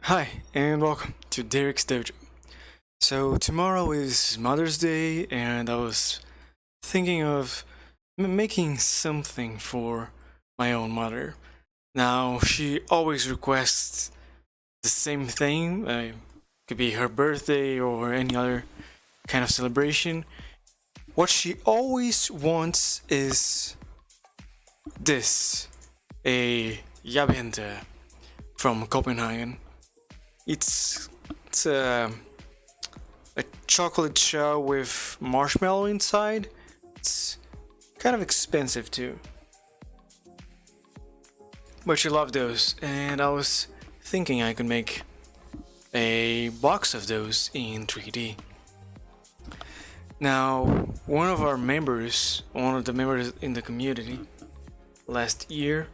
Hi, and welcome to Daerik's Dojo. So, tomorrow is Mother's Day, and I was thinking of making something for my own mother. Now, she always requests the same thing, could be her birthday or any other kind of celebration. What she always wants is this, a Jabente from Copenhagen. It's a chocolate shell with marshmallow inside. It's kind of expensive too, but she loved those, and I was thinking I could make a box of those in 3D. Now, one of the members in the community last year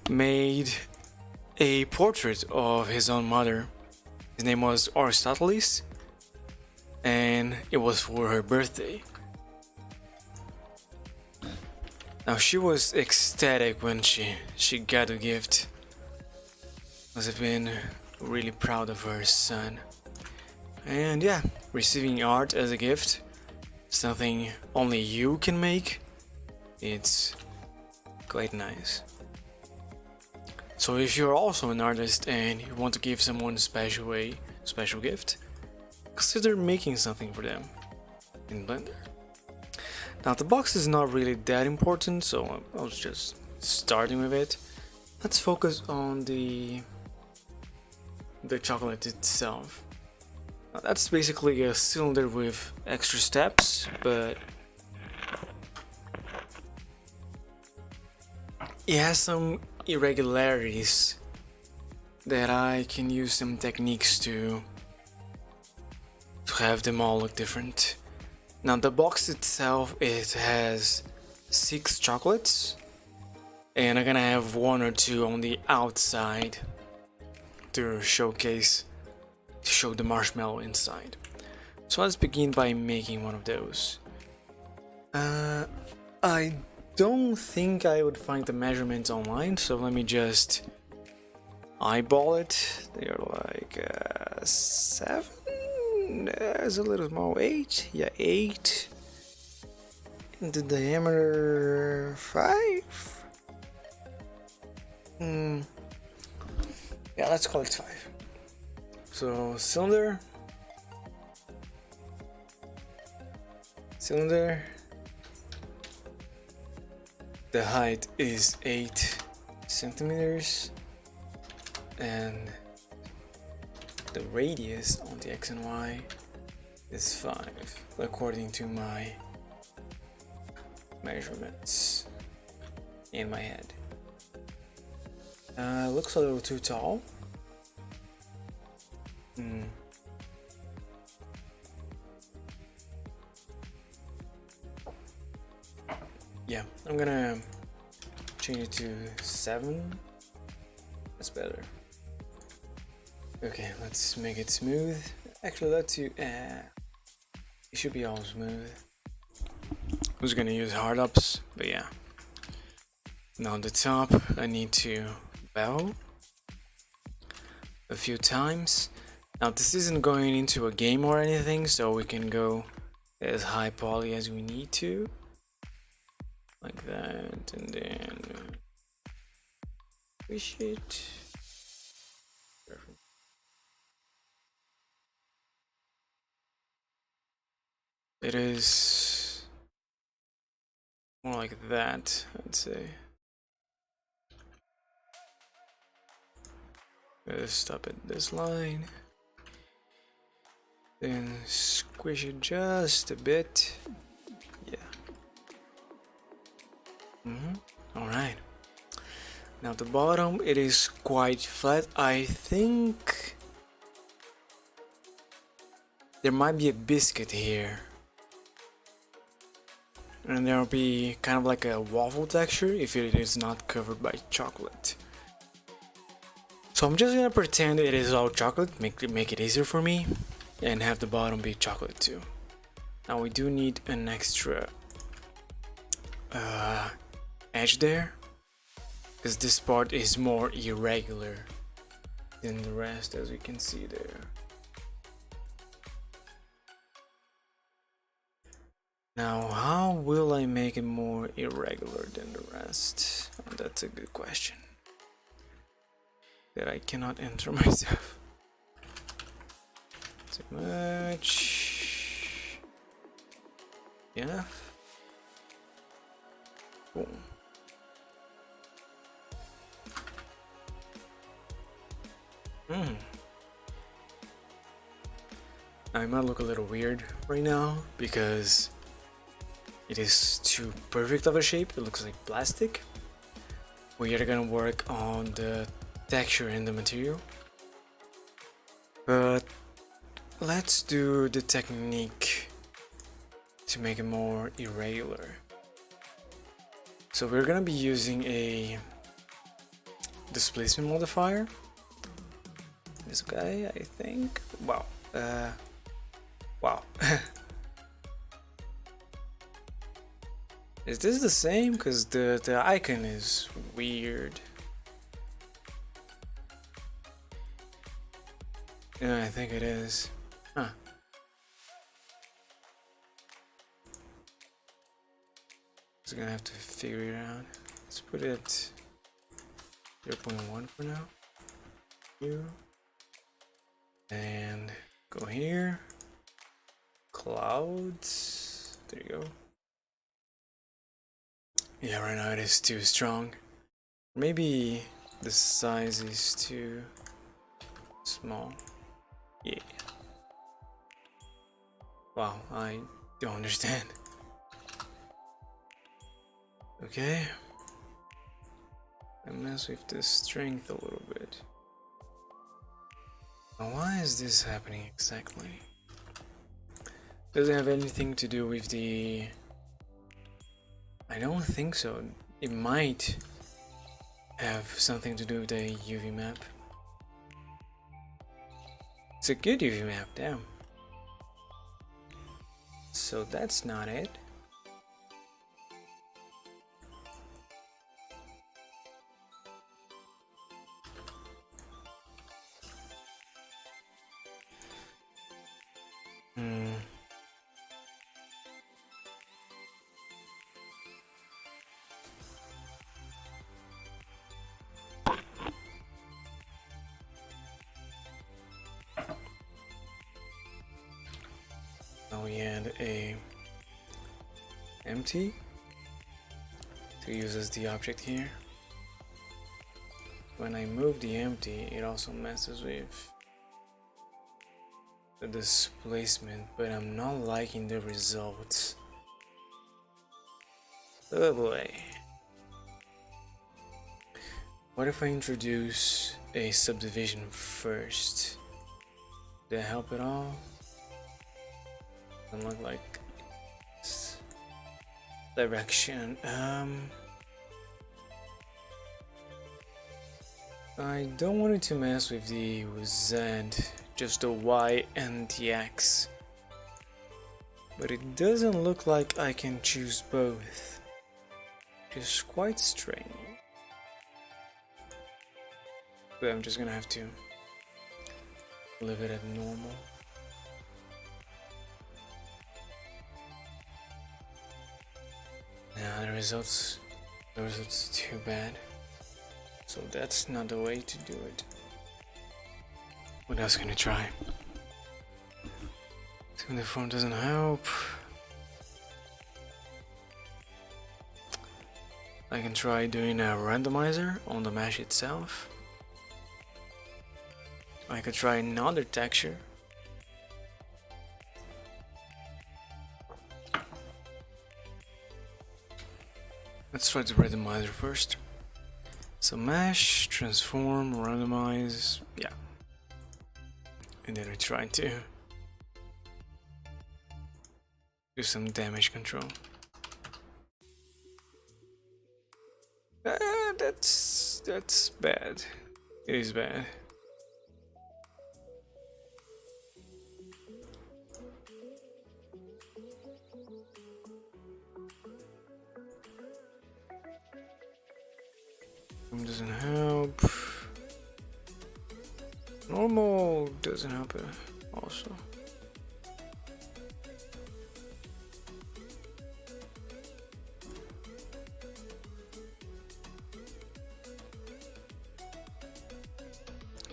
made a portrait of his own mother. His name was Aristoteles, and it was for her birthday. Now she was ecstatic when she got the gift. Must have been really proud of her son. And yeah, receiving art as a gift, something only you can make, it's quite nice. So if you're also an artist and you want to give someone special a special gift, consider making something for them in Blender. Now the box is not really that important, so I was just starting with it. Let's focus on the chocolate itself. Now, that's basically a cylinder with extra steps, but it has some irregularities that I can use some techniques to have them all look different. Now the box itself, it has 6 chocolates, and I'm gonna have 1 or 2 on the outside to show the marshmallow inside. So let's begin by making one of those. I don't think I would find the measurements online, so let me just eyeball it. They're like 7. There's a little small 8. Yeah, 8. And the diameter 5. Yeah, let's call it 5. So cylinder. The height is 8 centimeters, and the radius on the X and Y is 5, according to my measurements in my head. Looks a little too tall. Yeah, I'm gonna change it to 7. That's better. Okay, let's make it smooth. Actually, let's use. It should be all smooth. I was gonna use hard ups, but yeah. Now on the top, I need to bow a few times. Now this isn't going into a game or anything, so we can go as high poly as we need to. Like that, and then push it. Perfect. It is more like that, I'd say. Let's stop at this line. Then squish it just a bit. Yeah. Alright. Now the bottom, it is quite flat. I think there might be a biscuit here. And there will be kind of like a waffle texture if it is not covered by chocolate. So I'm just gonna pretend it is all chocolate, make it easier for me, and have the bottom be chocolate too. Now we do need an extra edge there, because this part is more irregular than the rest, as we can see there. Now, how will I make it more irregular than the rest? And that's a good question that I cannot answer myself. Too much. Enough. Boom. I might look a little weird right now because it is too perfect of a shape. It looks like plastic. We are gonna work on the texture in the material, but let's do the technique to make it more irregular. So we're gonna be using a displacement modifier. This guy, I think. Wow. Wow. Is this the same? Because the icon is weird. Yeah, I think it is. Huh. Just gonna have to figure it out. Let's put it 0.1 for now. Here. And go here. Clouds. There you go. Yeah, right now it is too strong. Maybe the size is too small. Yeah. Wow, I don't understand. Okay. I mess with the strength a little bit. Now, why is this happening exactly? Does it have anything to do with the... I don't think so. It might have something to do with the UV map. It's a good UV map, damn. So that's not it. Now we add a empty to use as the object here. When I move the empty, it also messes with the displacement, but I'm not liking the results. Oh boy. What if I introduce a subdivision first? Did that help at all? Doesn't look like this direction. I don't want it to mess with the Z, just the Y and the X. But it doesn't look like I can choose both. It's quite strange. But I'm just gonna have to leave it at normal. Now the results too bad. So that's not the way to do it. What else can I try? The form doesn't help. I can try doing a randomizer on the mesh itself. I could try another texture. Let's try the randomizer first. So mesh, transform, randomize, yeah. And then we try to do some damage control. That's bad. It is bad. Doesn't help. Normal doesn't help it also.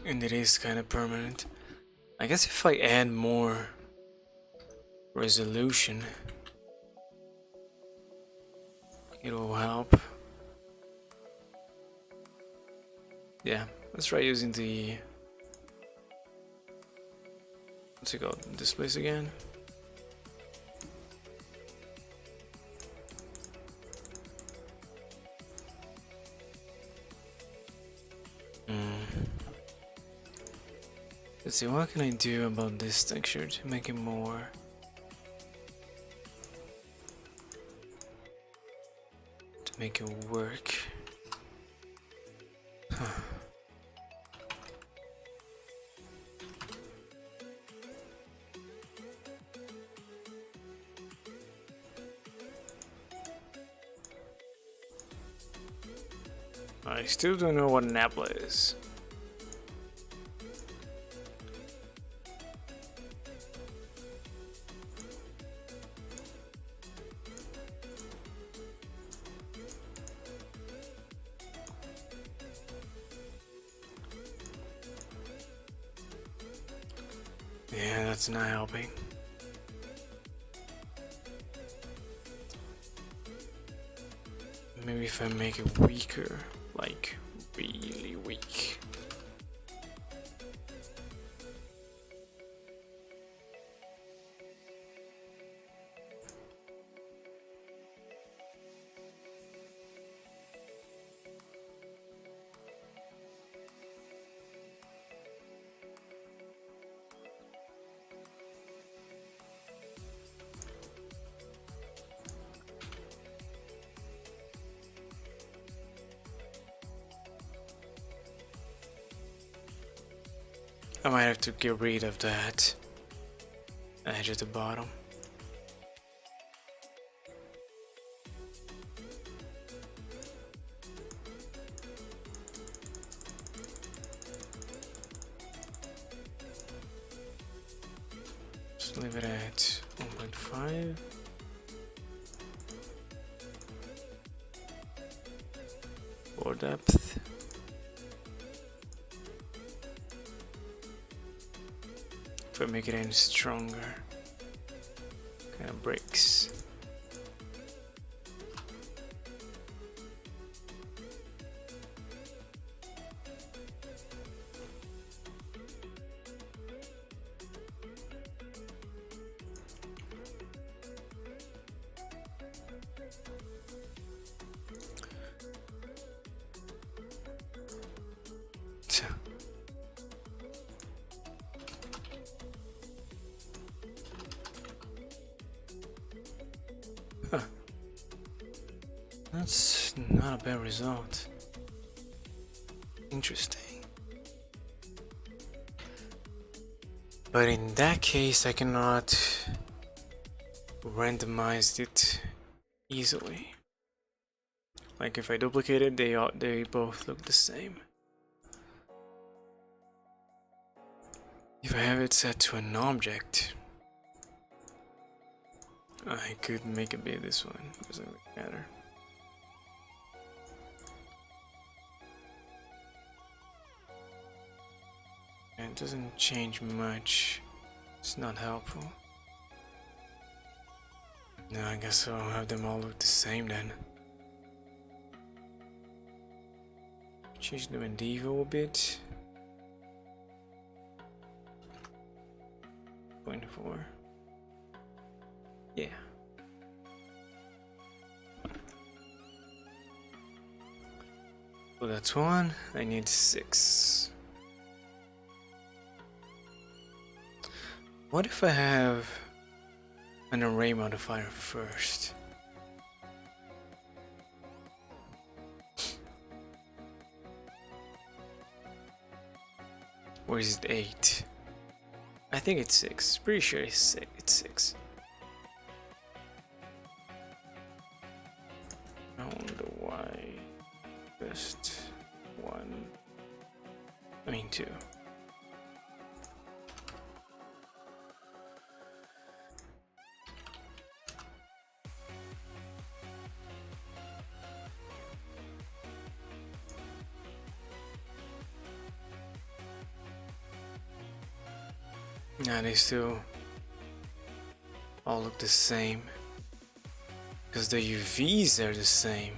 And it is kind of permanent. I guess if I add more resolution, it will help. Yeah, let's try using the, what's it called, displays again. Let's see, what can I do about this texture to make it more work? I still don't know what an apple is. Yeah, that's not helping. Maybe if I make it weaker, like really weak. I might have to get rid of that edge at the bottom. Just leave it at 1.5. For depth. If I make it any stronger, kind of breaks. Huh. That's not a bad result. Interesting. But in that case, I cannot randomize it easily. Like if I duplicate it, they both look the same. If I have it set to an object, I could make it be this one. Doesn't really matter. And it doesn't change much. It's not helpful. No, I guess I'll have them all look the same then. Change the Mendivo a bit. 0.4. Yeah. So that's 1. I need 6. What if I have an array modifier first? Or is it 8? I think it's 6. Pretty sure it's 6. I wonder why. Just 1. I mean 2. Yeah, they still all look the same because the UVs are the same.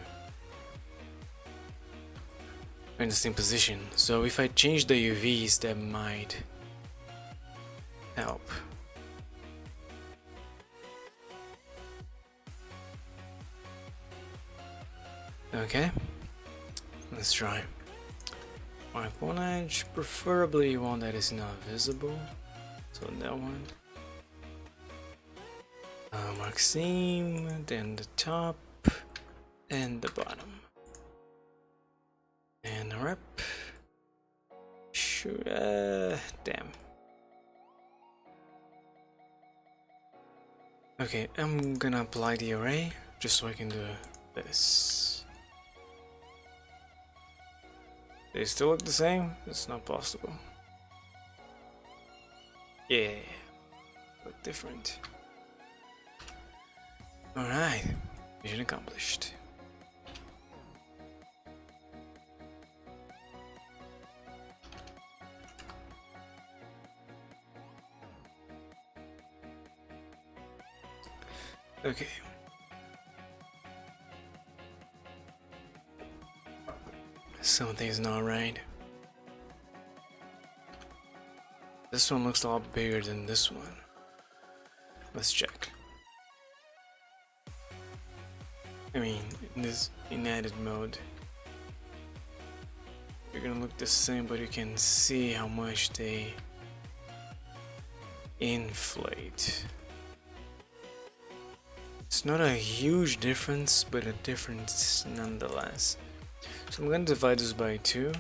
They're in the same position. So if I change the UVs, that might help. Okay, let's try. Mark one edge, preferably one that is not visible. So that one. Mark seam, then the top and the bottom. And a rep. Sure, damn. Okay, I'm gonna apply the array just so I can do this. They still look the same? It's not possible. Yeah, look different. Alright, mission accomplished. Okay. Something's not right. This one looks a lot bigger than this one. Let's check. I mean, in this edit mode, they're gonna look the same, but you can see how much they inflate. It's not a huge difference, but a difference nonetheless. So I'm gonna divide this by 2,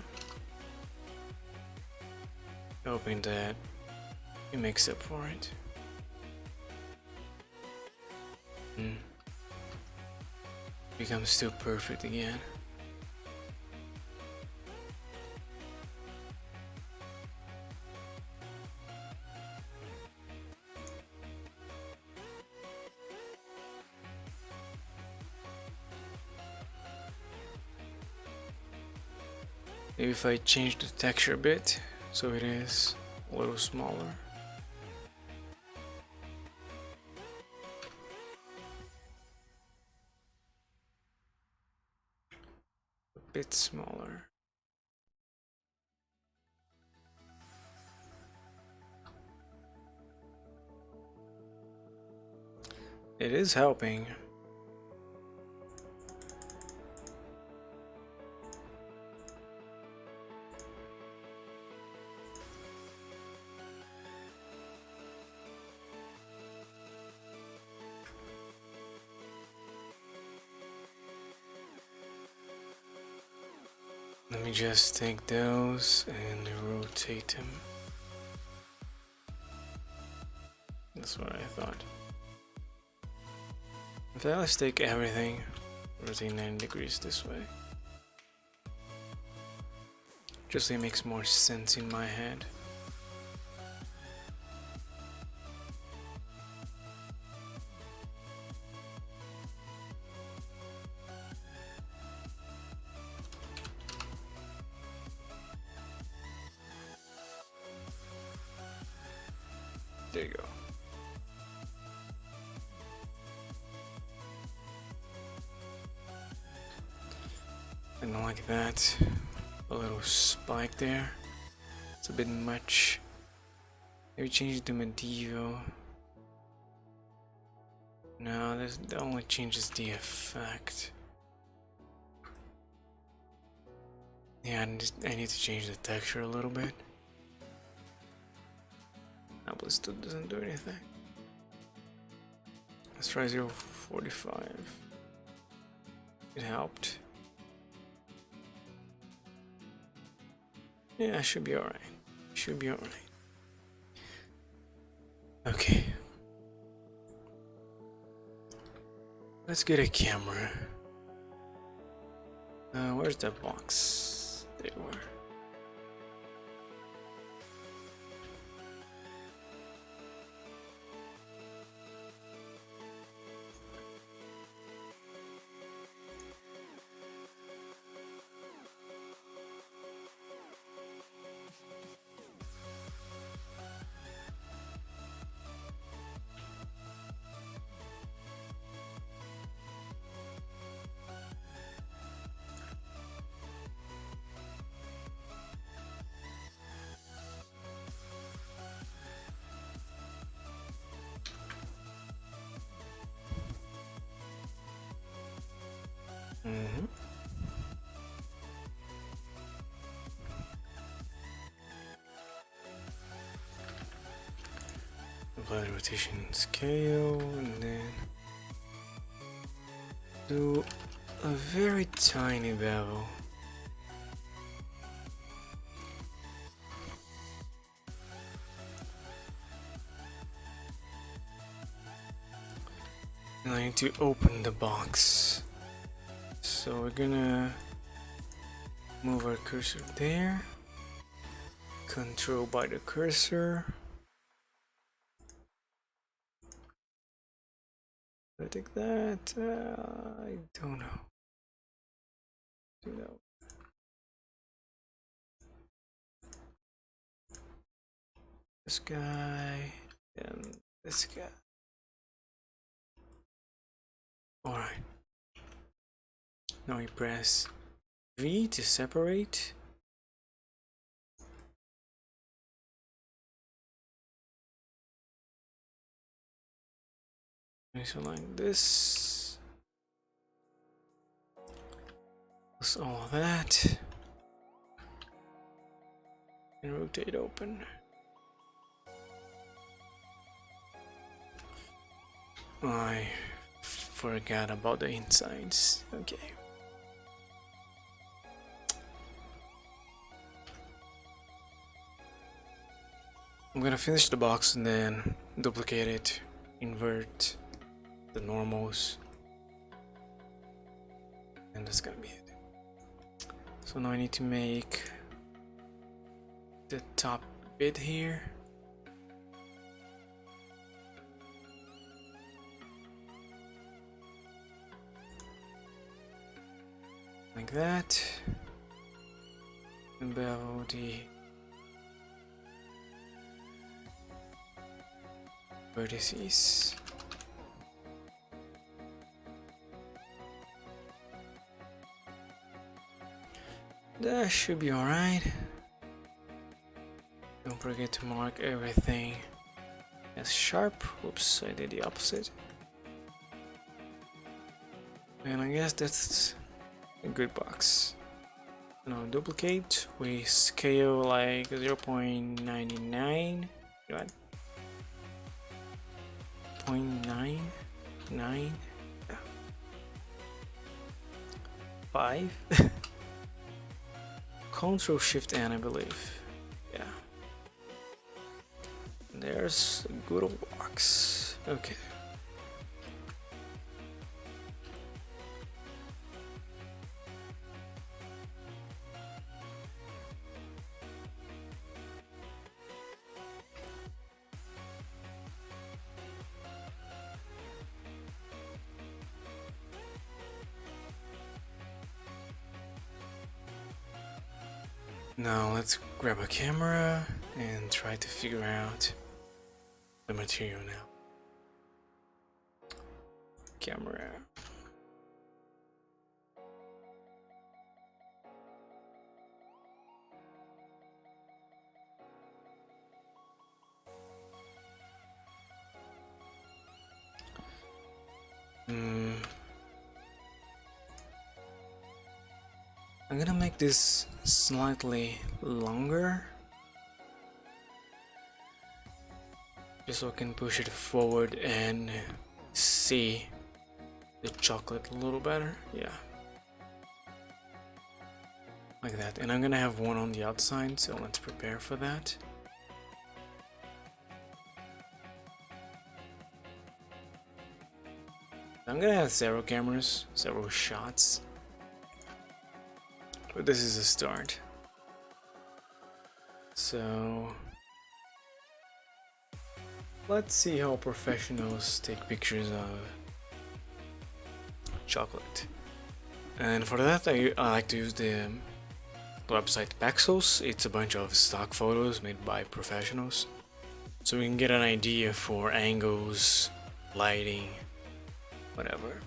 hoping that it makes up for it. Becomes still perfect again. Maybe if I change the texture a bit so it is a little smaller. A bit smaller. It is helping. Let me just take those and rotate them. That's what I thought. In fact, let's take everything, rotate 90 degrees this way. Just so it makes more sense in my head. There you go. I don't like that. A little spike there. It's a bit much. Maybe change it to medieval. No, that only changes the effect. Yeah, I need to change the texture a little bit. But it still doesn't do anything. Let's try 0.45. It helped. Yeah, should be alright. Should be alright. Okay. Let's get a camera. Where's that box? There you were. Mm-hmm. Apply rotation and scale, and then do a very tiny bevel. Now I need to open the box. So we're gonna move our cursor there. Control by the cursor. I think that I don't know. This guy and this guy. Alright. Now we press V to separate. So like this. Plus all of that. And rotate open. I forgot about the insides. Okay. I'm gonna finish the box and then duplicate it, invert the normals, and that's gonna be it. So now I need to make the top bit here. Like that. And bevel the vertices. That should be alright. Don't forget to mark everything as sharp. Whoops, I did the opposite. And I guess that's a good box. Now duplicate, we scale like 0.99, right? 0.99, 5. Control Shift N, I believe. Yeah. There's a good old box. Okay. Now let's grab a camera and try to figure out the material now. Camera. I'm gonna make this slightly longer just so I can push it forward and see the chocolate a little better. Yeah, like that. And I'm gonna have one on the outside, so let's prepare for that. I'm gonna have several cameras, several shots, but this is a start. So let's see how professionals take pictures of chocolate. And for that I like to use the website Pexels. It's a bunch of stock photos made by professionals, so we can get an idea for angles, lighting, whatever.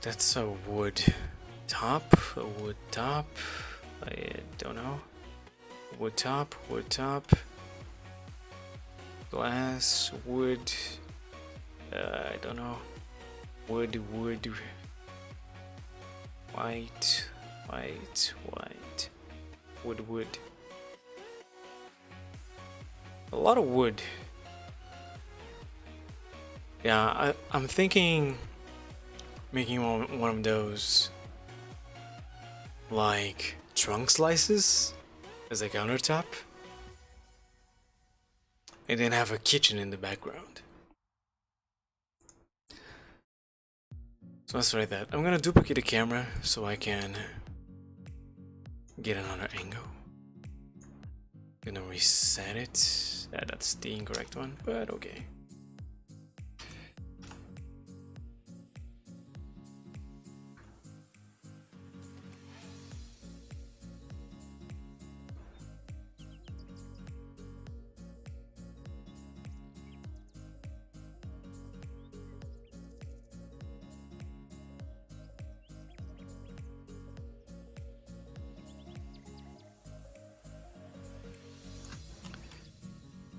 That's a wood top, I don't know. Wood top, glass, wood, I don't know. Wood, wood. White, white, white. Wood, wood. A lot of wood. Yeah, I'm thinking making one of those like trunk slices as a countertop, and then have a kitchen in the background. So let's try that. I'm gonna duplicate the camera so I can get another angle. Gonna reset it. Yeah, that's the incorrect one, but okay.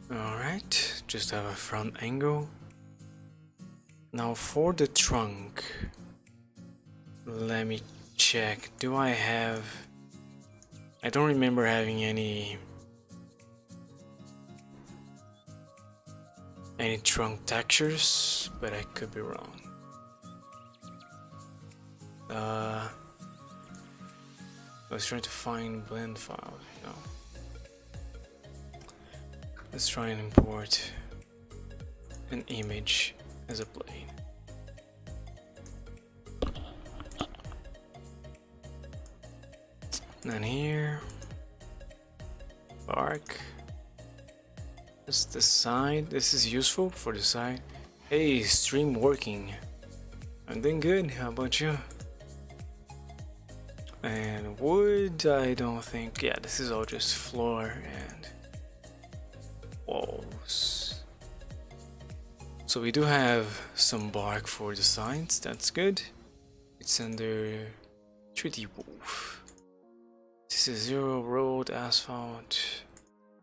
Alright, just have a front angle. Now for the trunk, let me check. Do I have... I don't remember having any trunk textures, but I could be wrong. I was trying to find blend file. No. Let's try and import an image as a plane. And here, bark. That's the side. This is useful for the side. Hey, stream working. I'm doing good. How about you? And wood, I don't think. Yeah, this is all just floor and walls. So we do have some bark for the signs. That's good. It's under treaty wolf. This is zero road asphalt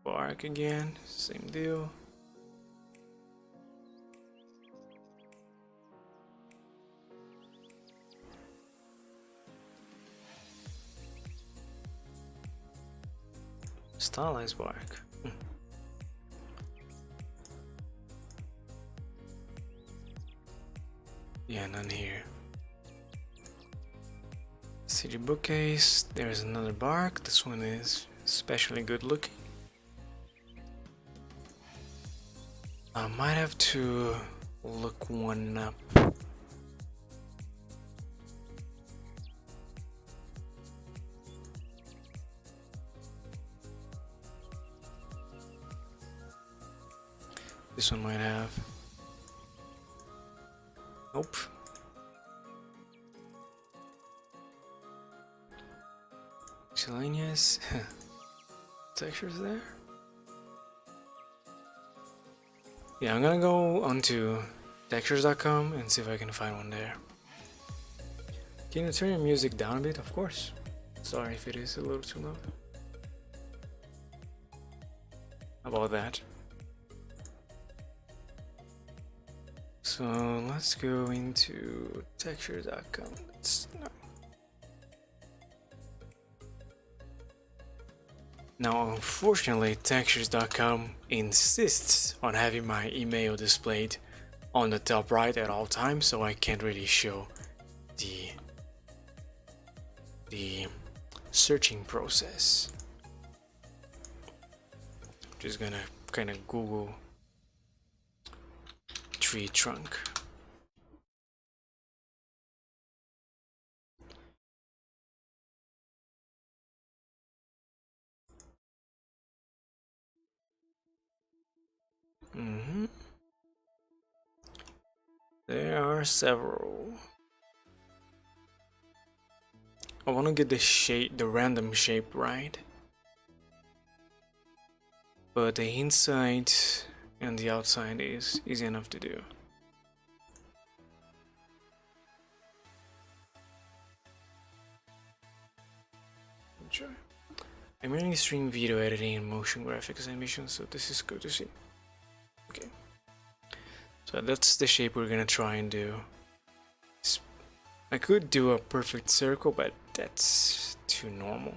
bark again. Same deal. Stylized bark. Yeah, none here. City bookcase. There's another bark. This one is especially good looking. I might have to look one up. This one might have. Nope. Miscellaneous textures there. Yeah, I'm gonna go onto textures.com and see if I can find one there. Can you turn your music down a bit? Of course. Sorry if it is a little too loud. How about that? So let's go into textures.com. Now, unfortunately, textures.com insists on having my email displayed on the top right at all times, so I can't really show the searching process. I'm just gonna kind of Google tree trunk. There are several. I want to get the shape, the random shape right, but the inside and the outside is easy enough to do. Sure. I mainly stream video editing and motion graphics animation, so this is good to see. Okay. So that's the shape we're gonna try and do. I could do a perfect circle, but that's too normal.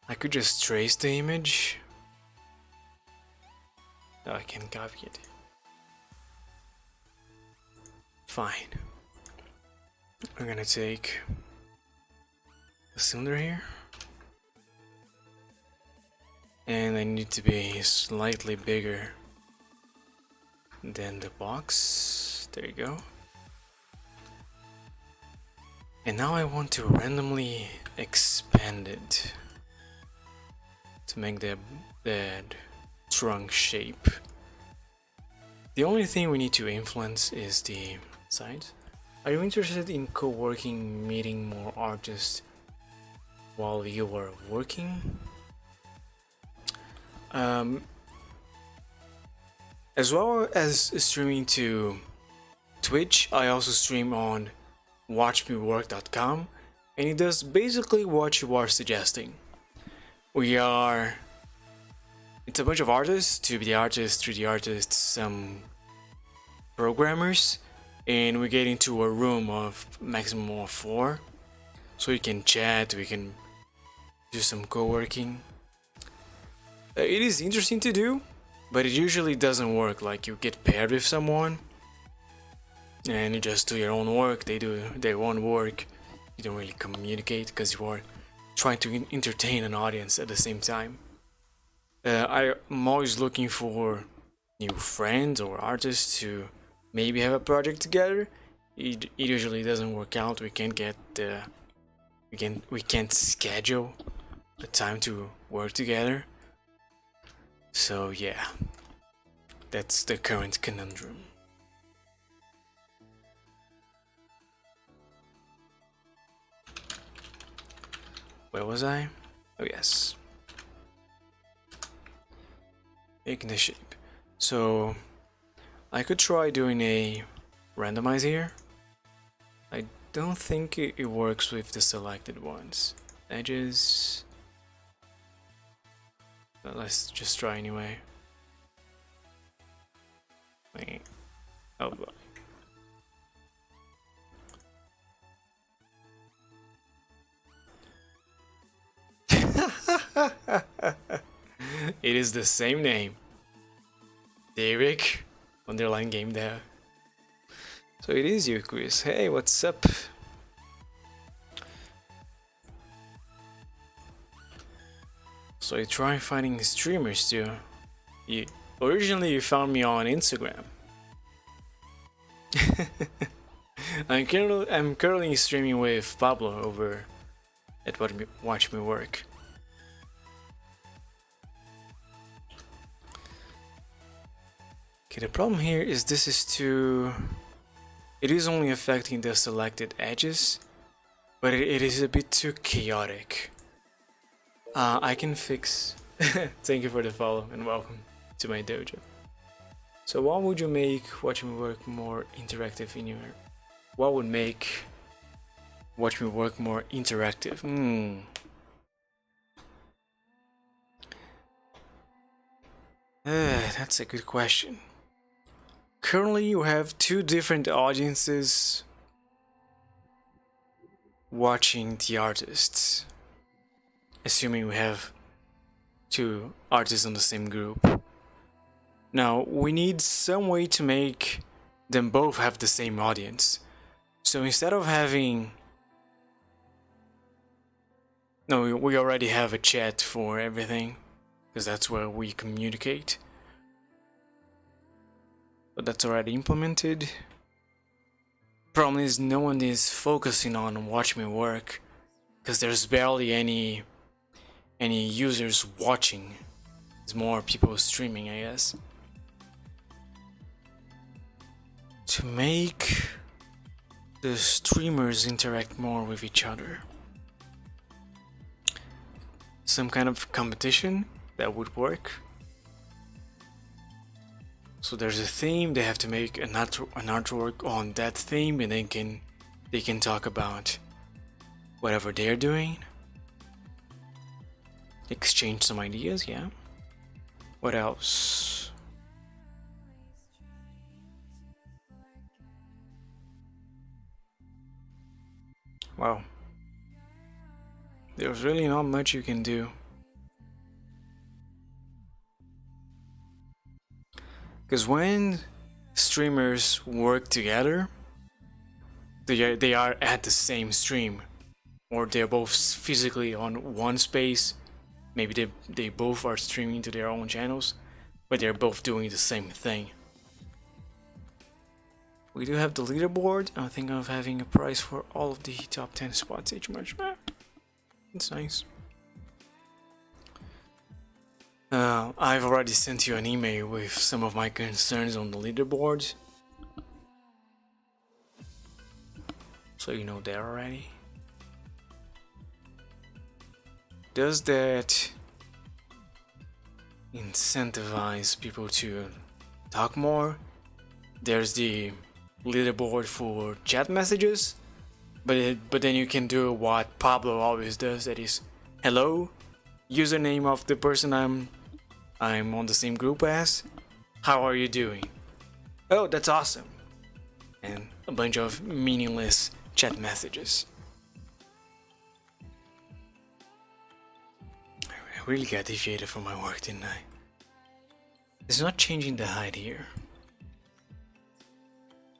I could just trace the image. No, I can copy it. Fine. We're gonna take the cylinder here. And I need to be slightly bigger than the box. There you go. And now I want to randomly expand it to make the trunk shape. The only thing we need to influence is the size. Are you interested in co-working, meeting more artists while you are working? As well as streaming to Twitch, I also stream on watchmework.com, and it does basically what you are suggesting. It's a bunch of artists, 2D artists, 3D artists, some programmers, and we get into a room of maximum of 4, so we can chat, we can do some co-working. It is interesting to do, but it usually doesn't work. Like, you get paired with someone and you just do your own work, they do their own work. You don't really communicate because you are trying to entertain an audience at the same time. I'm always looking for new friends or artists to maybe have a project together. It usually doesn't work out. We can't schedule the time to work together. So yeah, that's the current conundrum. Where was I? Oh yes. Making the shape. So I could try doing a randomize here. I don't think it works with the selected ones. Edges. But let's just try anyway. Wait. Oh boy. It is the same name. Daerik, underline game dev. So it is you, Chris. Hey, what's up? So you try finding streamers too. Originally you found me on Instagram. I'm currently streaming with Pablo over at Watch Me Work. Okay, the problem here is it is only affecting the selected edges, but it is a bit too chaotic. I can fix. Thank you for the follow and welcome to my dojo. So what would you make Watch Me Work more interactive in your... What would make Watch Me Work more interactive? That's a good question. Currently you have 2 different audiences watching the artists. Assuming we have 2 artists on the same group. Now, we need some way to make them both have the same audience. So instead of having... No, we already have a chat for everything, because that's where we communicate. But that's already implemented. Problem is, no one is focusing on Watch Me Work, because there's barely any users watching. There's more people streaming, I guess. To make the streamers interact more with each other. Some kind of competition that would work. So there's a theme, they have to make an artwork on that theme, and they can talk about whatever they're doing. Exchange some ideas, yeah. What else? Well, there's really not much you can do. Because when streamers work together, they are at the same stream, or they're both physically on one space. Maybe they both are streaming to their own channels, but they're both doing the same thing. We do have the leaderboard. I'm thinking of having a prize for all of the top 10 spots each match. It's nice. I've already sent you an email with some of my concerns on the leaderboard, so you know that already. Does that incentivize people to talk more? There's the leaderboard for chat messages, but then you can do what Pablo always does, that is, hello, username of the person I'm on the same group as, how are you doing? Oh, that's awesome. And a bunch of meaningless chat messages. I really got deviated from my work, didn't I? It's not changing the height here.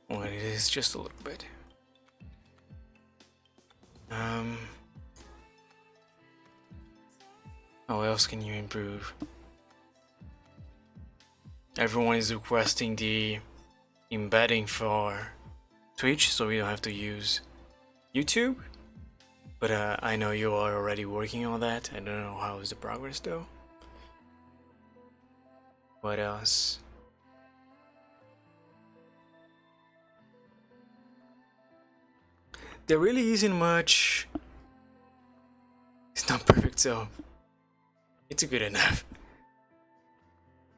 Well, it is just a little bit. How else can you improve? Everyone is requesting the embedding for Twitch, so we don't have to use YouTube. But I know you are already working on that. I don't know how is the progress though. What else? There really isn't much. It's not perfect, so it's good enough.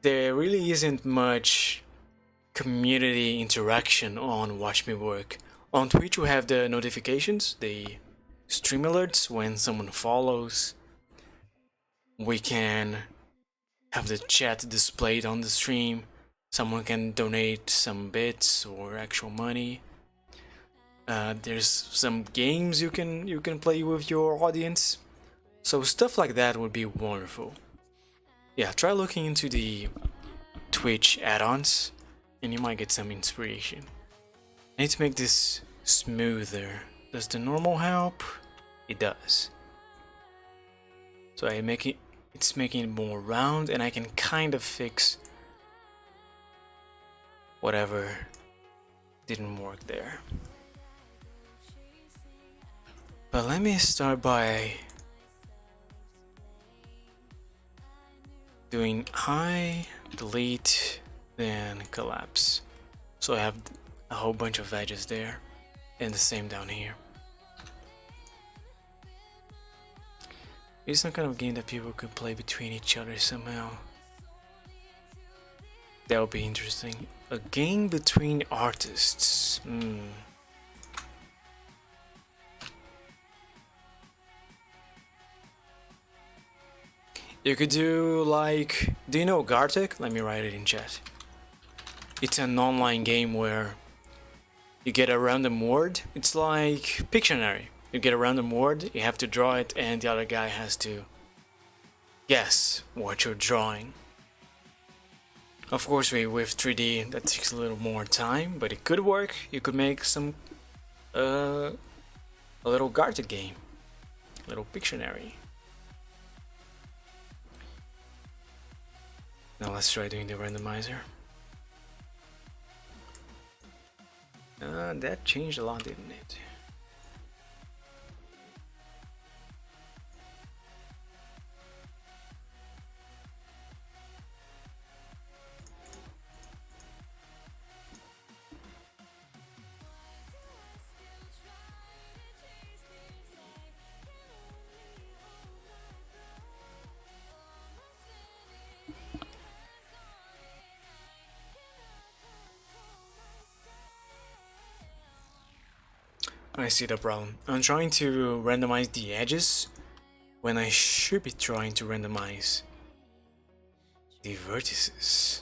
There really isn't much community interaction on Watch Me Work. On Twitch we have the notifications, the stream alerts when someone follows. We can have the chat displayed on the stream. Someone can donate some bits or actual money. There's some games you can play with your audience. So stuff like that would be wonderful. Yeah, try looking into the Twitch add-ons and you might get some inspiration. I need to make this smoother. Does the normal help? It does. So it's making it more round, and I can kind of fix whatever didn't work there. But let me start by doing high, delete, then collapse. So I have a whole bunch of edges there, and the same down here. It's some kind of game that people could play between each other somehow. That would be interesting. A game between artists. You could do like... Do you know Gartic? Let me write it in chat. It's an online game where you get a random word. It's like Pictionary. You get a random word, you have to draw it, and the other guy has to guess what you're drawing. Of course, with 3D that takes a little more time, but it could work. You could make some a little Gartic game, a little Pictionary. Now let's try doing the randomizer. That changed a lot, didn't it? I see the problem. I'm trying to randomize the edges when I should be trying to randomize the vertices.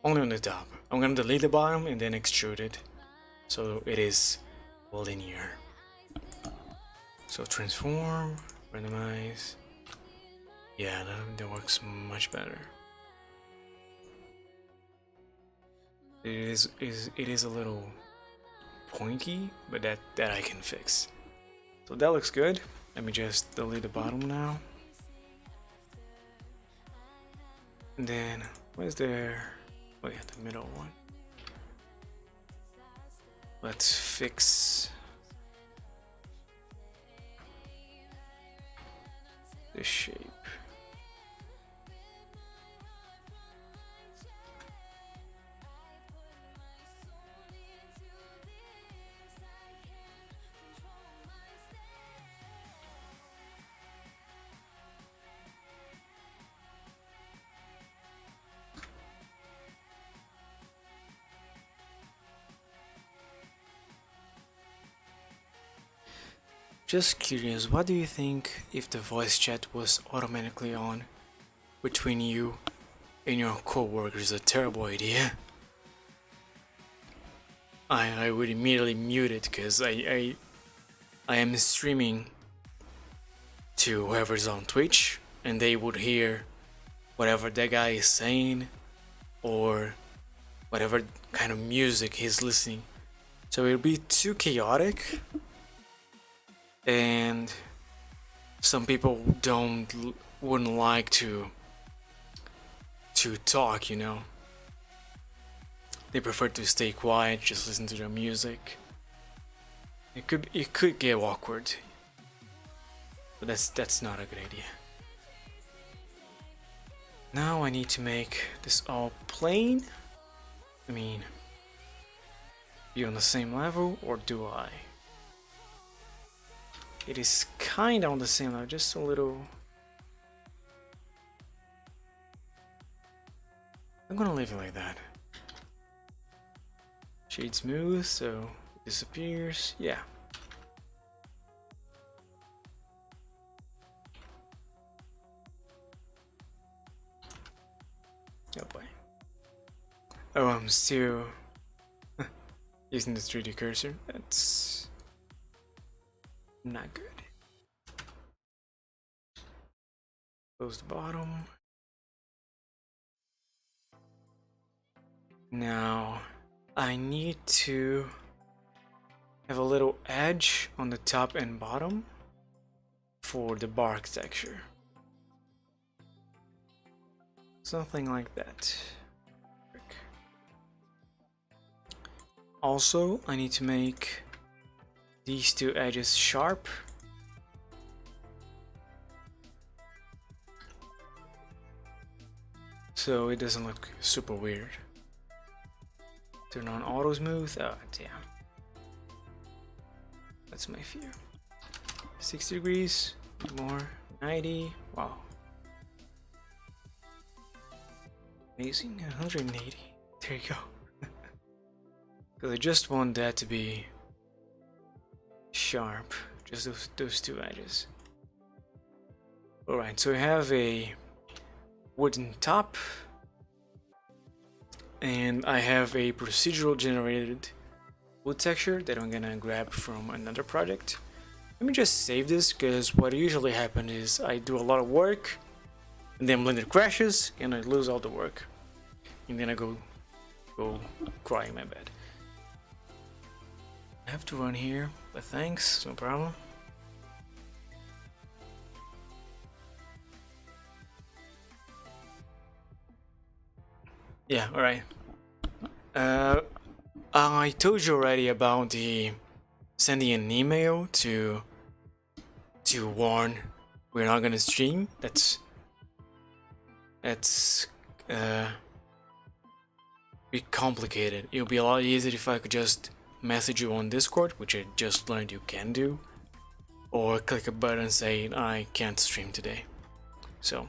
Only on the top. I'm gonna delete the bottom and then extrude it so it is linear. So transform, randomize. Yeah, that works much better. It is a little pointy, but that I can fix. So that looks good. Let me just delete the bottom now. And then where's there? Oh yeah, the middle one. Let's fix the shape. Just curious, what do you think if the voice chat was automatically on between you and your co-workers? A terrible idea. I would immediately mute it because I am streaming to whoever's on Twitch and they would hear whatever that guy is saying or whatever kind of music he's listening. So it would be too chaotic, and some people wouldn't like to talk, you know. They prefer to stay quiet, just listen to their music. It could get awkward, but that's not a good idea. Now I need to make this all plain. I mean, be on the same level, or do I? It is kinda on the same level, just a little. I'm gonna leave it like that. Shade smooth, so it disappears. Yeah. Oh boy. Oh, I'm still using the 3D cursor. That's not good. Close the bottom. Now I need to have a little edge on the top and bottom for the bark texture. Something like that. Also, I need to make these two edges sharp. So it doesn't look super weird. Turn on auto smooth. Oh damn. That's my fear. 60 degrees, more, 90. Wow. Amazing, 180. There you go. Because I just want that to be sharp. Just those two edges. Alright, so I have a wooden top. And I have a procedural generated wood texture that I'm gonna grab from another project. Let me just save this, because what usually happens is I do a lot of work and then Blender crashes and I lose all the work. And then I go cry in my bed. I have to run here, but thanks, no problem. Yeah, alright. I told you already about the sending an email to warn we're not gonna stream. That's be complicated. It would be a lot easier if I could just message you on Discord, which I just learned you can do, or click a button saying I can't stream today. So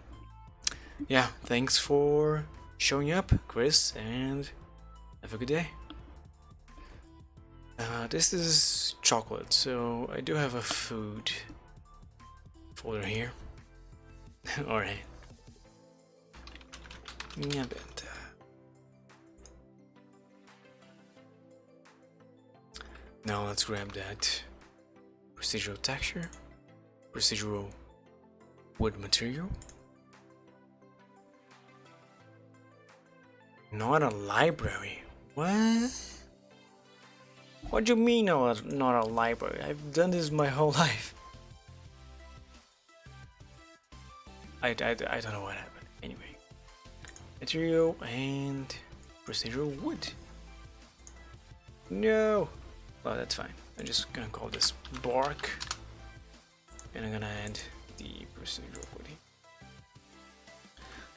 yeah, thanks for showing up, Chris, and have a good day. This is chocolate, so I do have a food folder here. Alright. Yeah, but now let's grab that procedural texture. procedural wood material. Not a library. What? What do you mean not a library? I've done this my whole life. I don't know what happened. Anyway. Material and procedural wood. No! Well, that's fine. I'm just gonna call this bark. And I'm gonna add the procedural wood here.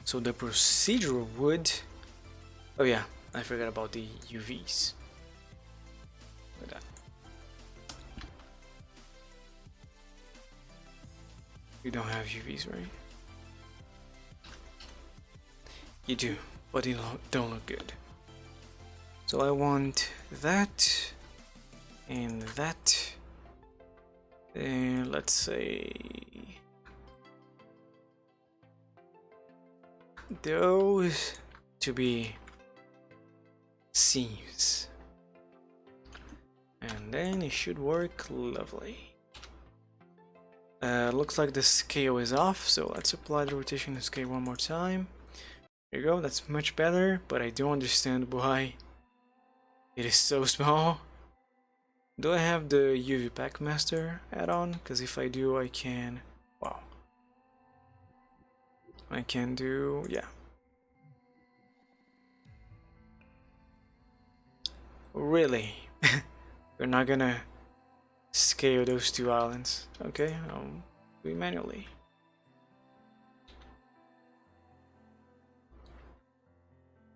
So the procedural wood... Oh yeah, I forgot about the UVs. Look at that. You don't have UVs, right? You do, but they don't look good. So I want that and that. And let's say those to be seams. And then it should work lovely. Looks like the scale is off, so let's apply the rotation scale one more time. There you go, that's much better, but I don't understand why it is so small. Do I have the UV Pack Master add-on? Because if I do, I can... Wow. I can do... yeah. Really? We're not gonna scale those two islands. Okay, I'll do it manually.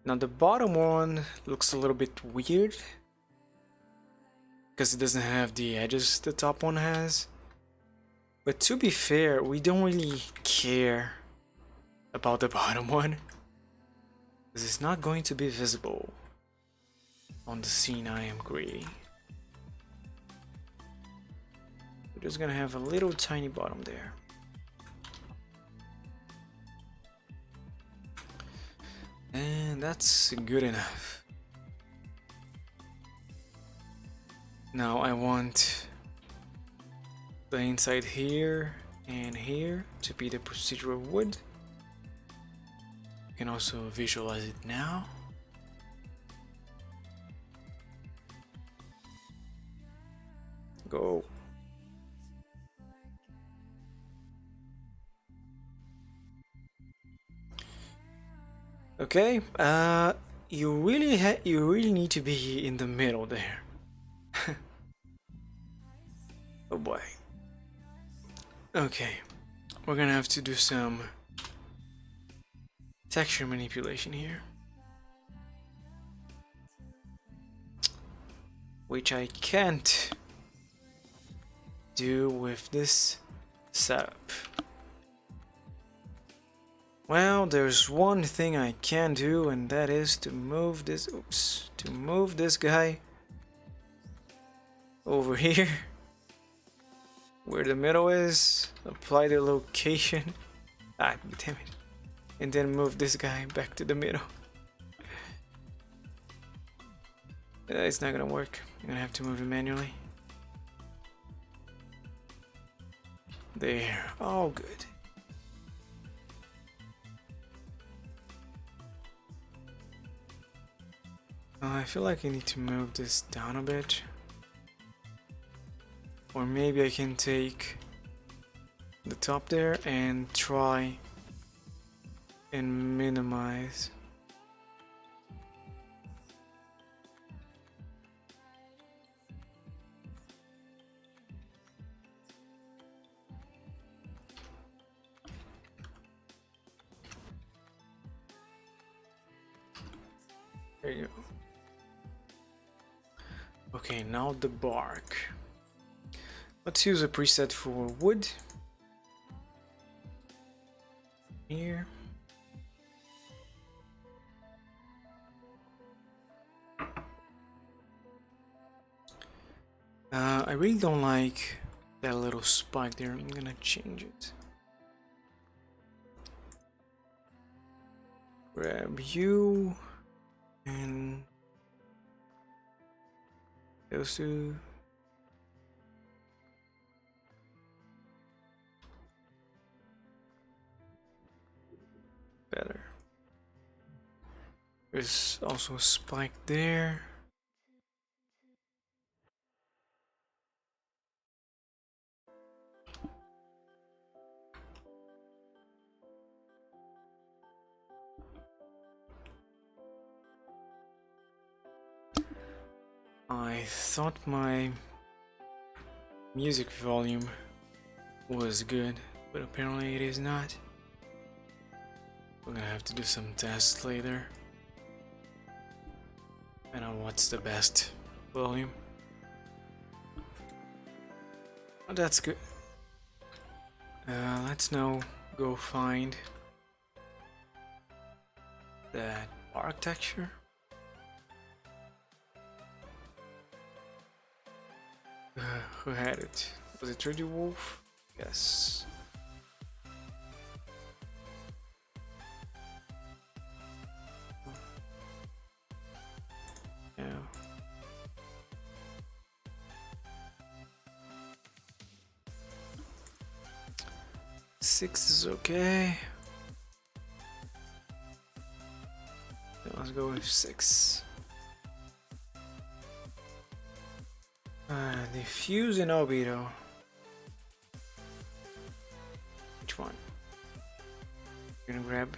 Now the bottom one looks a little bit weird because it doesn't have the edges the top one has. But to be fair, we don't really care about the bottom one because it's not going to be visible on the scene I am creating. We're just gonna have a little tiny bottom there. And that's good enough. Now I want the inside here and here to be the procedural wood. You can also visualize it now. Go. Okay, you really need to be in the middle there. Oh boy. Okay, we're gonna have to do some texture manipulation here, which I can't do with this setup. Well, there's one thing I can do, and that is to move this, to move this guy over here, where the middle is, apply the location, damn it, and then move this guy back to the middle. It's not gonna work, I'm gonna have to move it manually. There, all good. I feel like I need to move this down a bit. Or maybe I can take the top there and try and minimize. There you go. Okay, now the bark. Let's use a preset for wood. Here. I really don't like that little spike there. I'm gonna change it. Grab you and those two. There's also a spike there. I thought my music volume was good, but apparently it is not. We're gonna have to do some tests later. I don't know what's the best volume. Oh, that's good. Let's now go find that architecture. Who had it? Was it 3D Wolf? Yes. Yeah. 6 is okay. Let's go with 6. Diffuse and albedo. Which one? We're gonna grab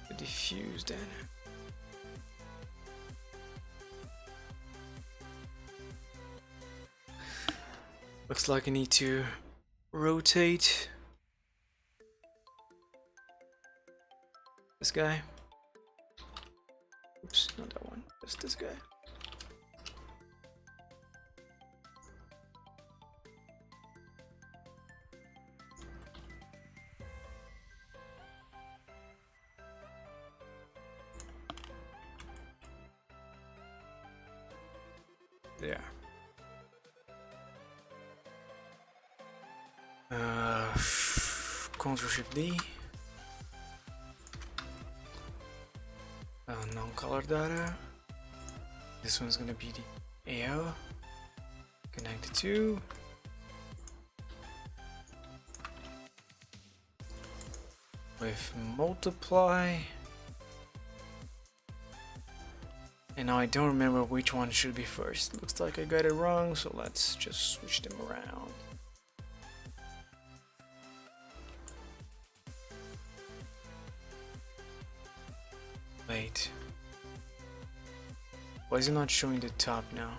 the diffuse then. Looks like I need to rotate this guy. Oops, not that one, just this guy. There. Ctrl Shift D. Non-color data. This one's gonna be the AO. Connect the two. With multiply. And now I don't remember which one should be first. Looks like I got it wrong, so let's just switch them around. Wait. Why is it not showing the top now?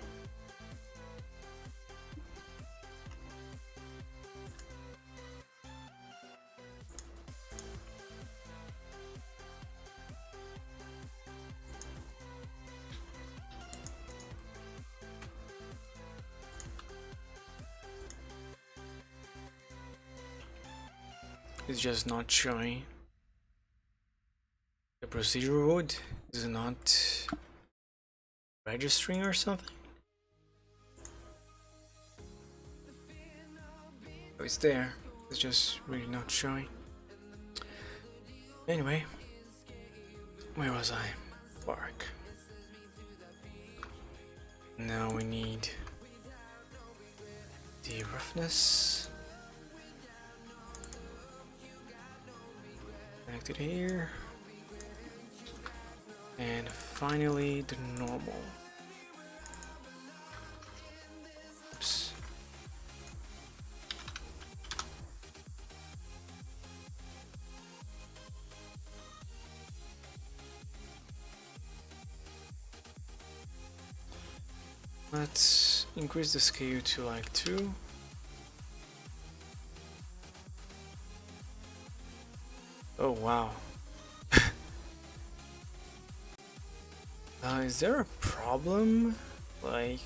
It's just not showing. The procedure code is not registering or something. Oh, it's there. It's just really not showing. Anyway, where was I? Bark. Now we need the roughness. Connected here. And finally the normal. Oops. Let's increase the scale to like 2. Oh wow. Is there a problem? Like...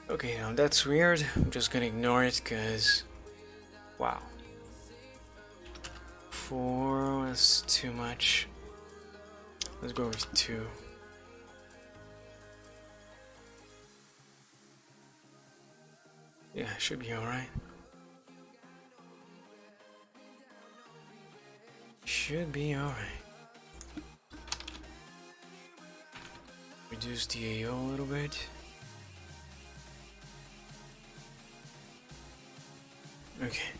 Okay, now that's weird. I'm just gonna ignore it because... Wow. 4 was too much. Let's go with 2. Yeah, should be alright. Should be alright. Reduce the AO a little bit. Okay.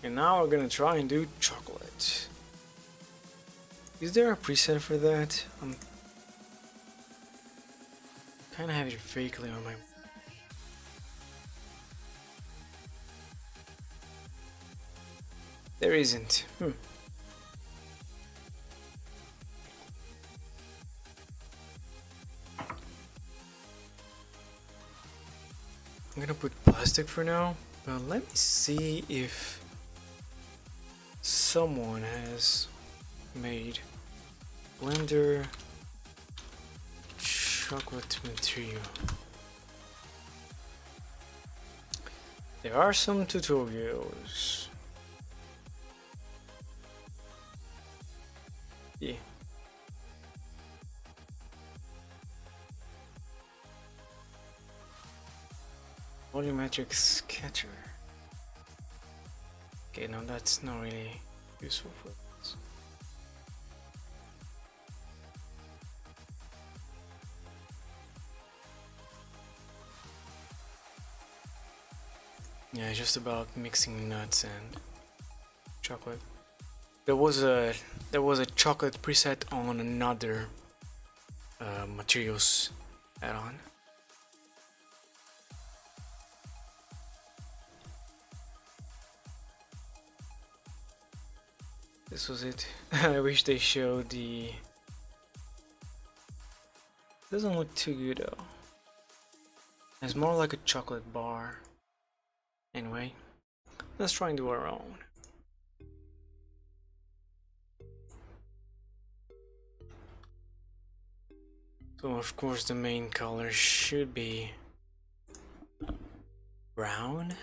And now we're gonna try and do chocolate. Is there a preset for that? I'm kind of have it vaguely on my. There isn't. I'm gonna put plastic for now, but let me see if someone has made blender chocolate material. There are some tutorials. Yeah. Volumetric sketcher. Okay, no, that's not really useful for us. Yeah, just about mixing nuts and chocolate. There was a chocolate preset on another materials add-on. This was it. I wish they showed the. Doesn't look too good though. It's more like a chocolate bar. Anyway, let's try and do our own. So of course the main color should be brown.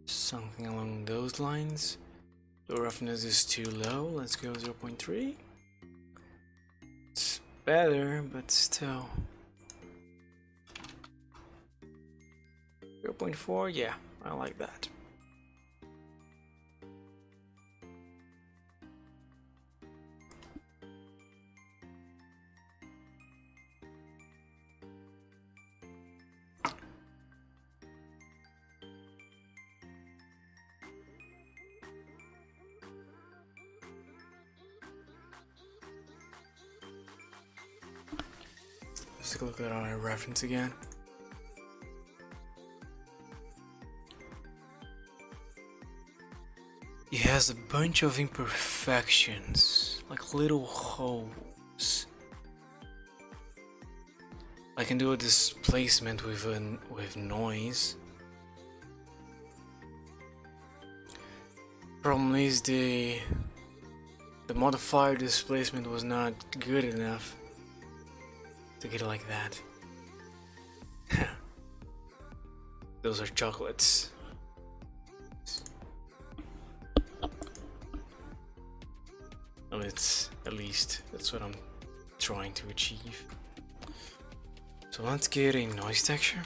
Something along those lines. The roughness is too low. Let's go 0.3. It's better, but still. 0.4, yeah, I like that. Let's take a look at our reference again. It has a bunch of imperfections, like little holes. I can do a displacement with noise. Problem is the modifier displacement was not good enough to get it like that. Those are chocolates. Well, it's at least that's what I'm trying to achieve. So let's get a noise texture.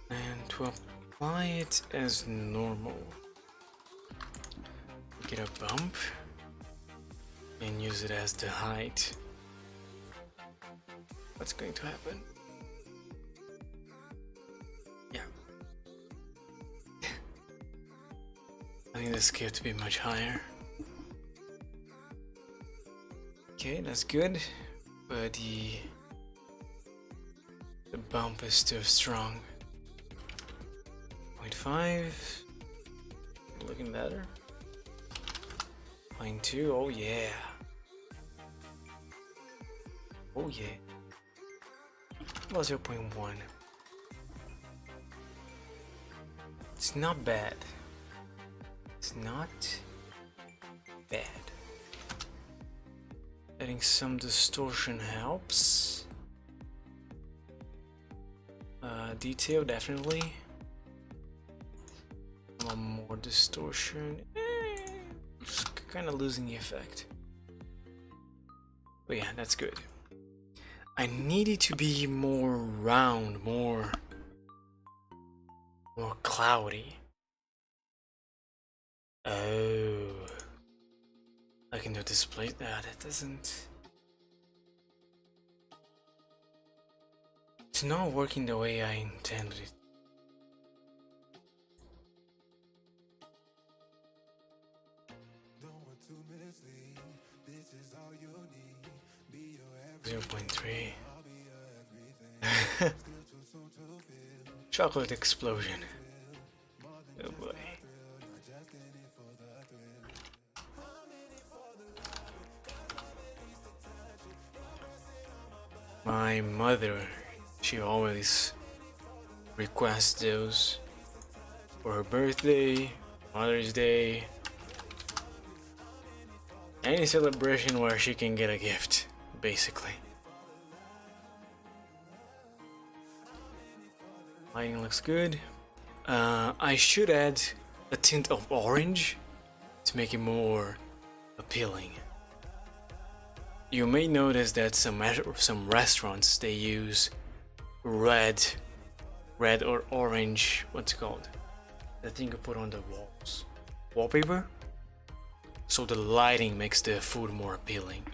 And to apply it as normal, get a bump and use it as the height. What's going to happen? Yeah. I need the scale to be much higher. Okay, that's good, but the bump is still strong. 0.5, looking better. 0.2, oh yeah. Oh yeah. About 0.1. It's not bad. It's not bad. Adding some distortion helps. Detail definitely. want more distortion. Just kind of losing the effect. But yeah, that's good. I need it to be more round, more cloudy. Oh, I can do display. That doesn't. It's not working the way I intended it. Zero 0.3. Chocolate explosion. Oh boy. My mother, she always requests those for her birthday, Mother's Day, any celebration where she can get a gift, basically. Lighting looks good. I should add a tint of orange to make it more appealing. You may notice that some restaurants, they use red or orange, what's it called? The thing you put on the walls. Wallpaper? So the lighting makes the food more appealing.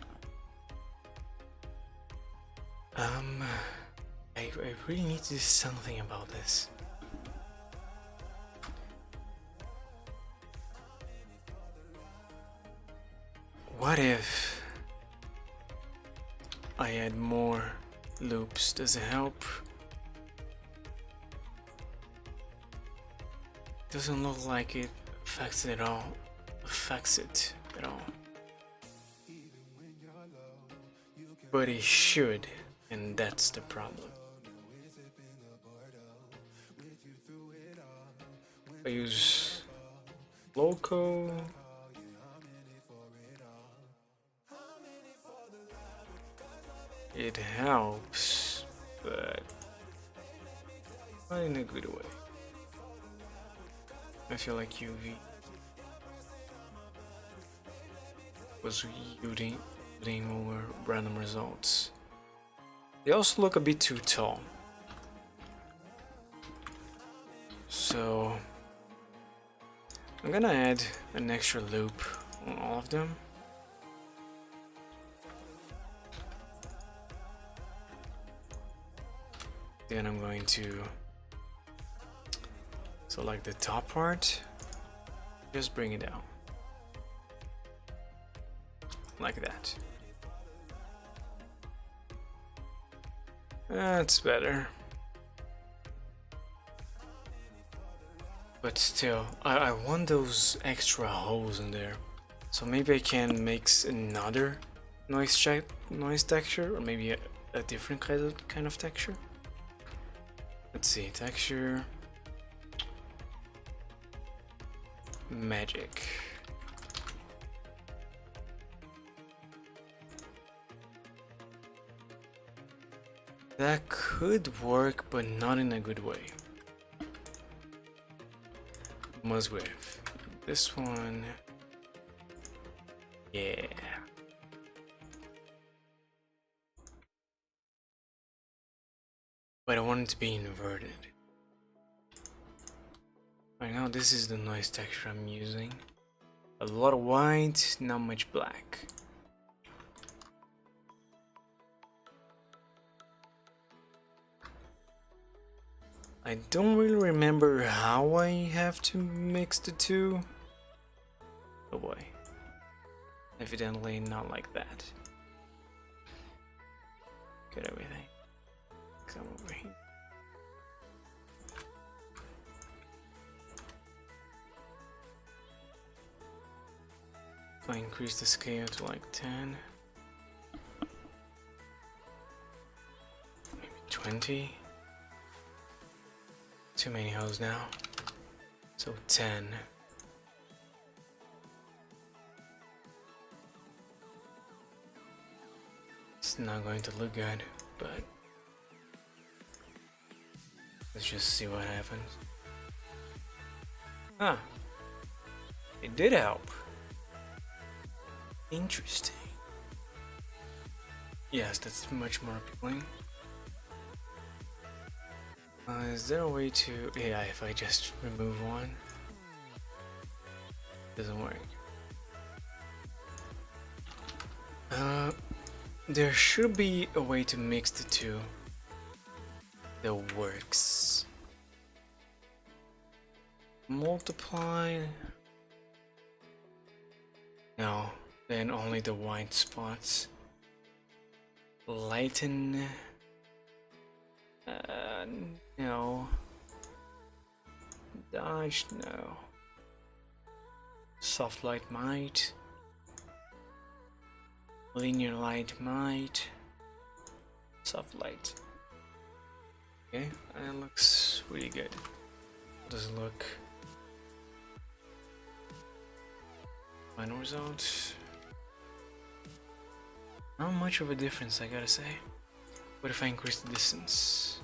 I really need to do something about this. What if I add more loops? Does it help? Doesn't look like it affects it at all. But it should, and that's the problem. I use local. It helps, but not in a good way. I feel like UV was yielding over random results. They also look a bit too tall. So I'm gonna add an extra loop on all of them. Then I'm going to select the top part, just bring it down. Like that. That's better. But still, I want those extra holes in there. So maybe I can mix another noise texture, or maybe a different kind of texture. Let's see, texture, magic. That could work, but not in a good way. Musgrave. This one. Yeah. But I want it to be inverted. Right now, this is the noise texture I'm using. A lot of white, not much black. I don't really remember how I have to mix the two. Oh boy. Evidently not like that. Get everything. Come over here. If I increase the scale to like 10. Maybe 20. Too many holes now. So 10. It's not going to look good, but let's just see what happens. Huh. It did help. Interesting. Yes, that's much more appealing. Is there a way to... Yeah, if I just remove one, doesn't work. There should be a way to mix the two that works. Multiply. No, then only the white spots. Lighten. No. Dodge, no. Soft light might. Linear light might. Soft light. Okay, and it looks really good. How does it look? Final result. Not much of a difference, I gotta say. What if I increase the distance?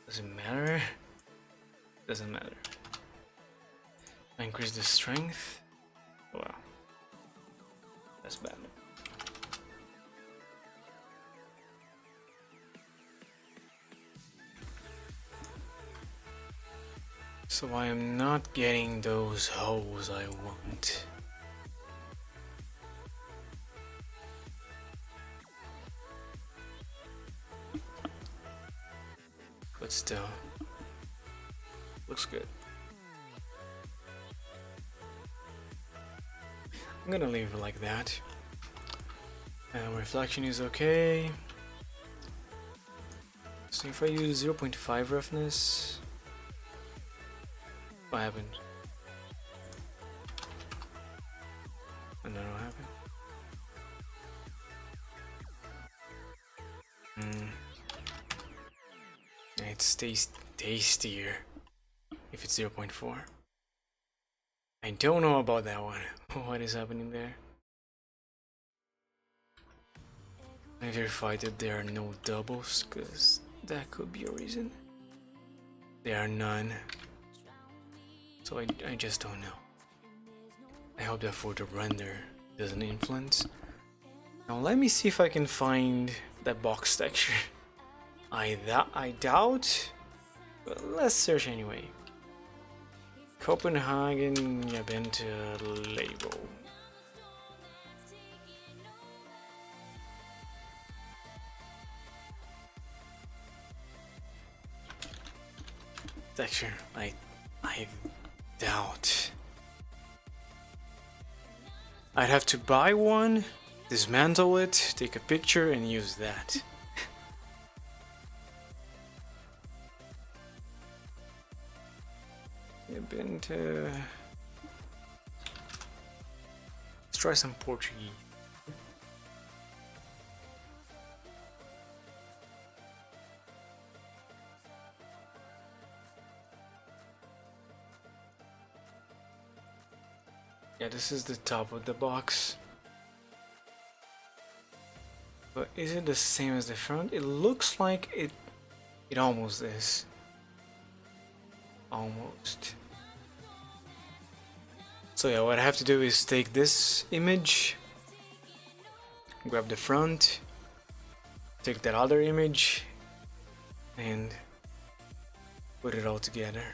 Does it matter? Doesn't matter. I increase the strength. Wow. That's bad. So I am not getting those holes I want. But still, looks good. I'm gonna leave it like that. Reflection is okay. So if I use 0.5 roughness, what happened? I don't know what happened. It stays tastier if it's 0.4. I don't know about that one. What is happening there? I verified that there are no doubles, because that could be a reason. There are none. So I just don't know. I hope that for the render doesn't influence. Now let me see if I can find that box texture. I doubt, but let's search anyway. Copenhagen, jag been to label. Texture, I doubt. I'd have to buy one, dismantle it, take a picture, and use that. Been to... Let's try some Portuguese. Yeah, this is the top of the box. But is it the same as the front? It looks like it almost is. Almost. So yeah, what I have to do is take this image, grab the front, take that other image, and put it all together.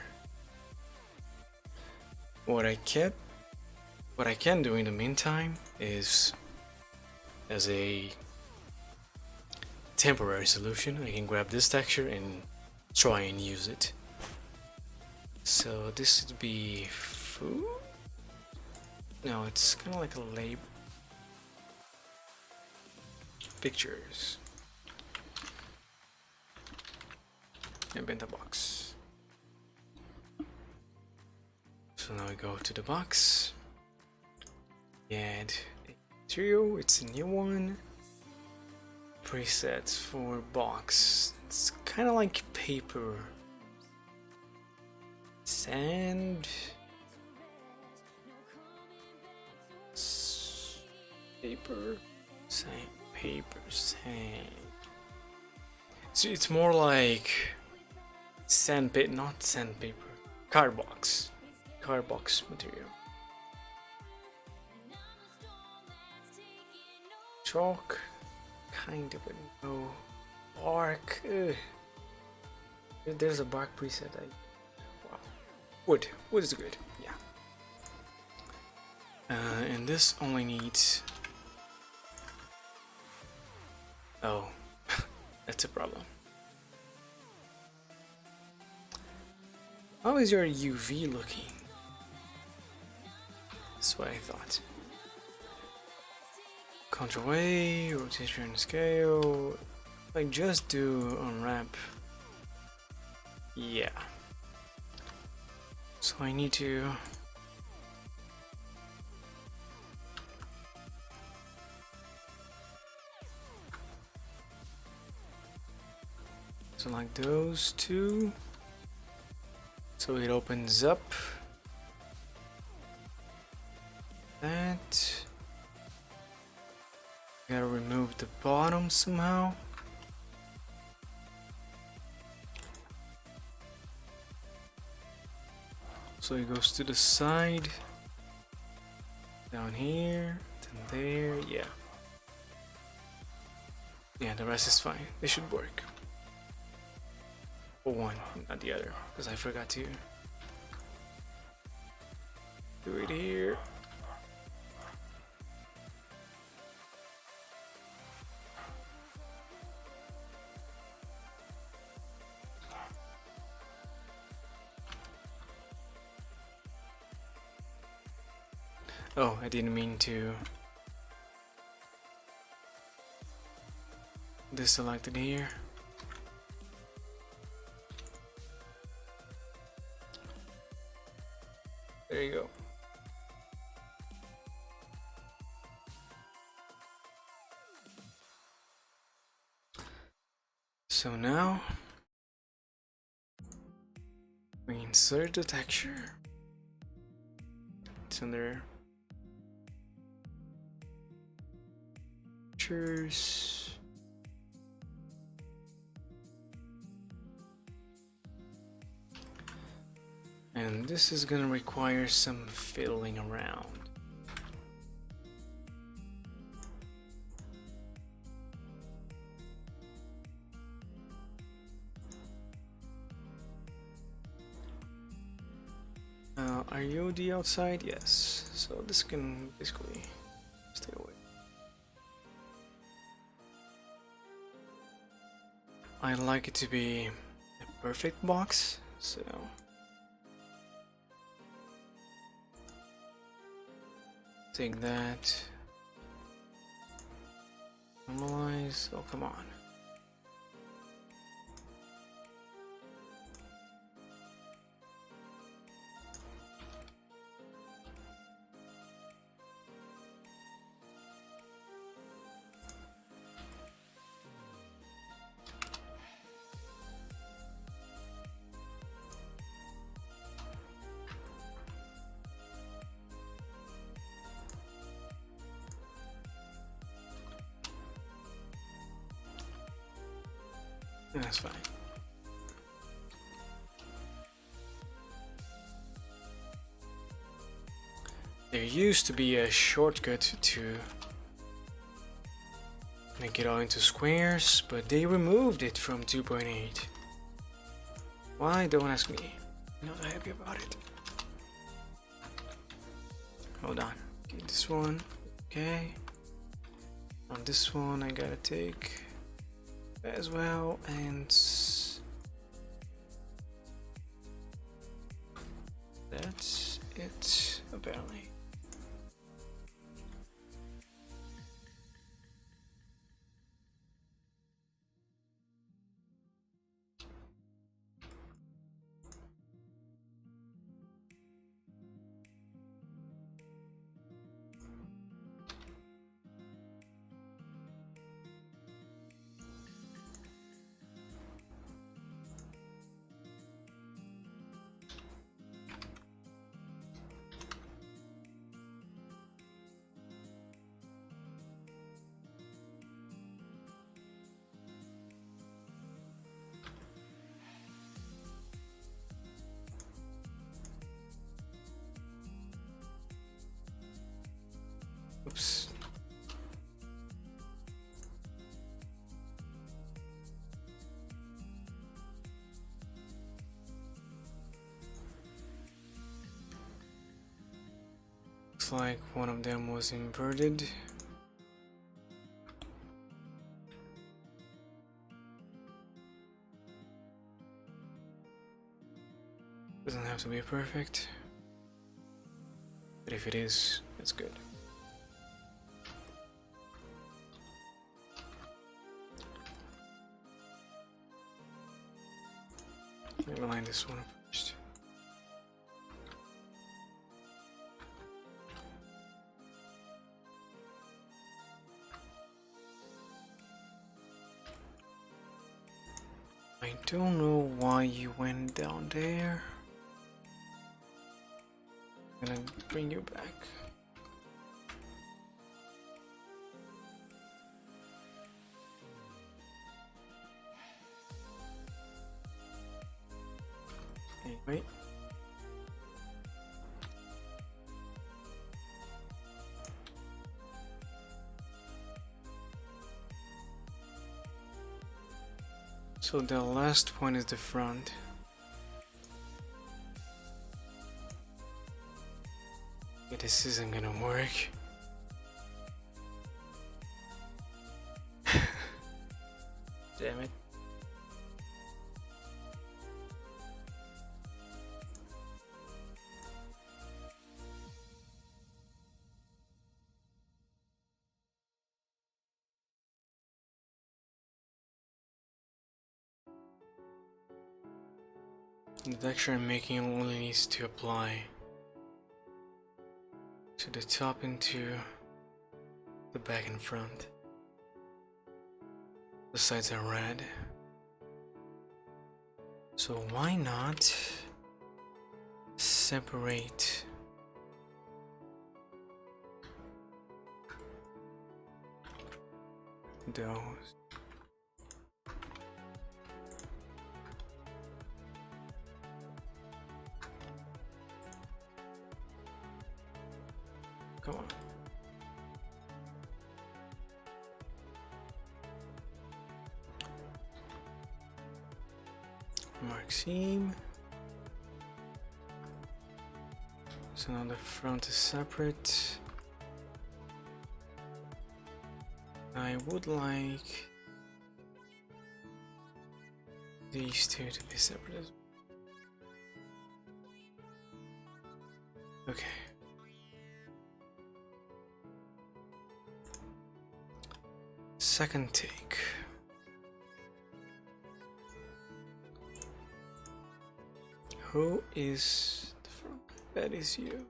What I can do in the meantime is, as a temporary solution, I can grab this texture and try and use it. So this would be food? No, it's kind of like a label. Pictures. And in the box. So now we go to the box. Add a material, it's a new one. Presets for box. It's kind of like paper. Sand. Paper. Sand. Paper. Sand. So it's more like sandpaper, not sandpaper. Cardbox. Cardbox material. Chalk. Kind of a no. Bark. Ugh. There's a bark preset. Wow. Wood. Wood is good. Yeah. And this only needs. Oh, that's a problem. How is your UV looking? That's what I thought. Control A, rotation and scale. If I just do unwrap. Yeah. So I need to. Select those two. So it opens up. That. Gotta remove the bottom somehow. So it goes to the side. Down here. Then there. Yeah. Yeah, the rest is fine. They should work. For one, not the other. Because I forgot to do it here. Oh, I didn't mean to deselect it here. There you go. So now we insert the texture. It's under textures. And this is gonna require some fiddling around. Are you the outside? Yes. So this can basically stay away. I like it to be a perfect box, so take that. Normalize. Oh, come on. That's fine. There used to be a shortcut to make it all into squares, but they removed it from 2.8. Why? Don't ask me. I'm not happy about it. Hold on. Okay, this one. Okay. On this one, I gotta take as well, and that's it apparently. looks like one of them was inverted. Doesn't have to be perfect, but if it is, it's good. Let me line this one up first. I don't know why you went down there. I'm gonna bring you back. Anyway. So the last point is the front. Yeah, this isn't gonna work. Damn it. The texture I'm making only needs to apply to the top into the back and front. The sides are red. So why not separate those? Come on. Mark seam. So now the front is separate. I would like these two to be separate as well. Okay. Second take. Who is the front? That is you.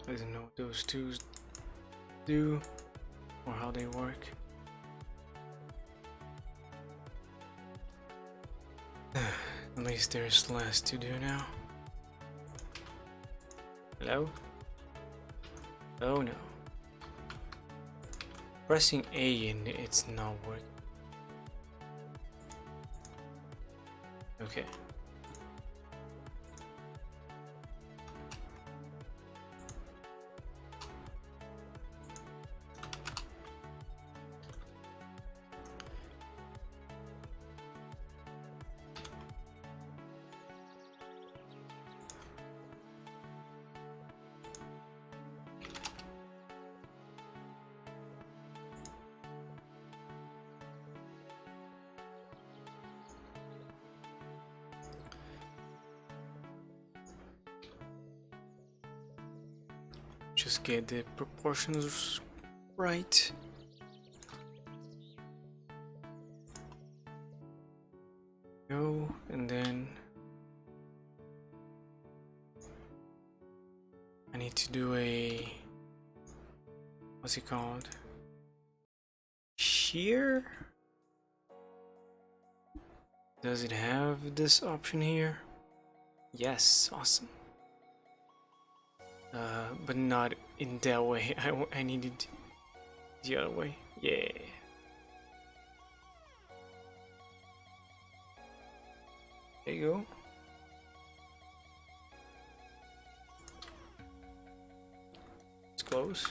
I don't know what those two do or how they work. At least there's less to do now. Hello? Oh no. Pressing A and it's not working. Okay. Just get the proportions right. Go, and then I need to do a, what's it called? Shear? Does it have this option here? Yes, awesome. But not in that way. I needed the other way. Yeah. There you go. goes.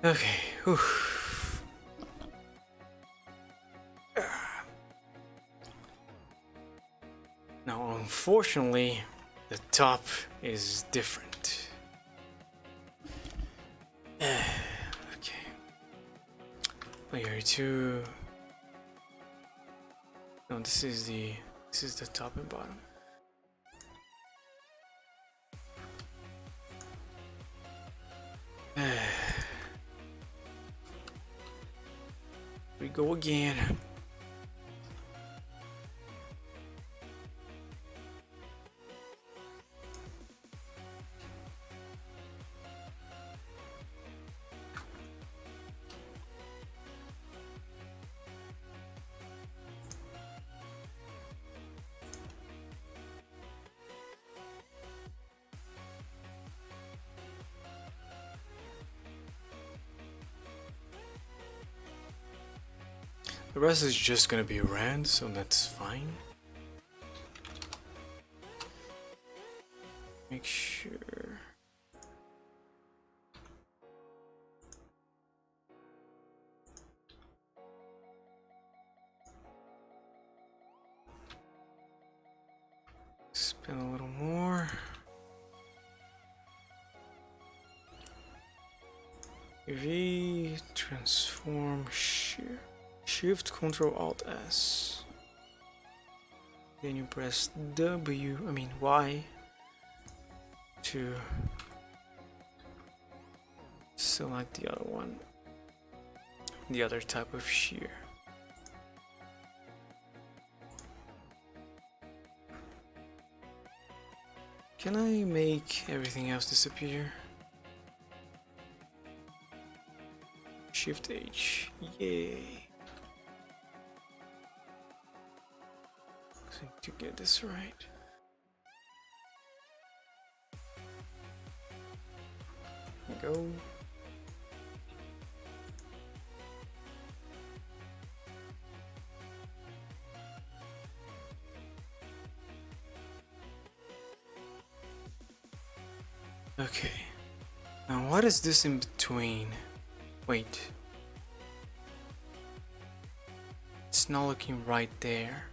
Okay. Whew. Now, unfortunately, the top is different. Okay. Layer 2. No, this is the top and bottom. We go again. The rest is just gonna be rand, so that's fine. Make sure. Spin a little more. V, transform, shear. Shift, Control, Alt, S. Then you press Y to select the other one, the other type of shear. Can I make everything else disappear? Shift H, yay. To get this right. Go. Okay. Now what is this in between? Wait. It's not looking right there.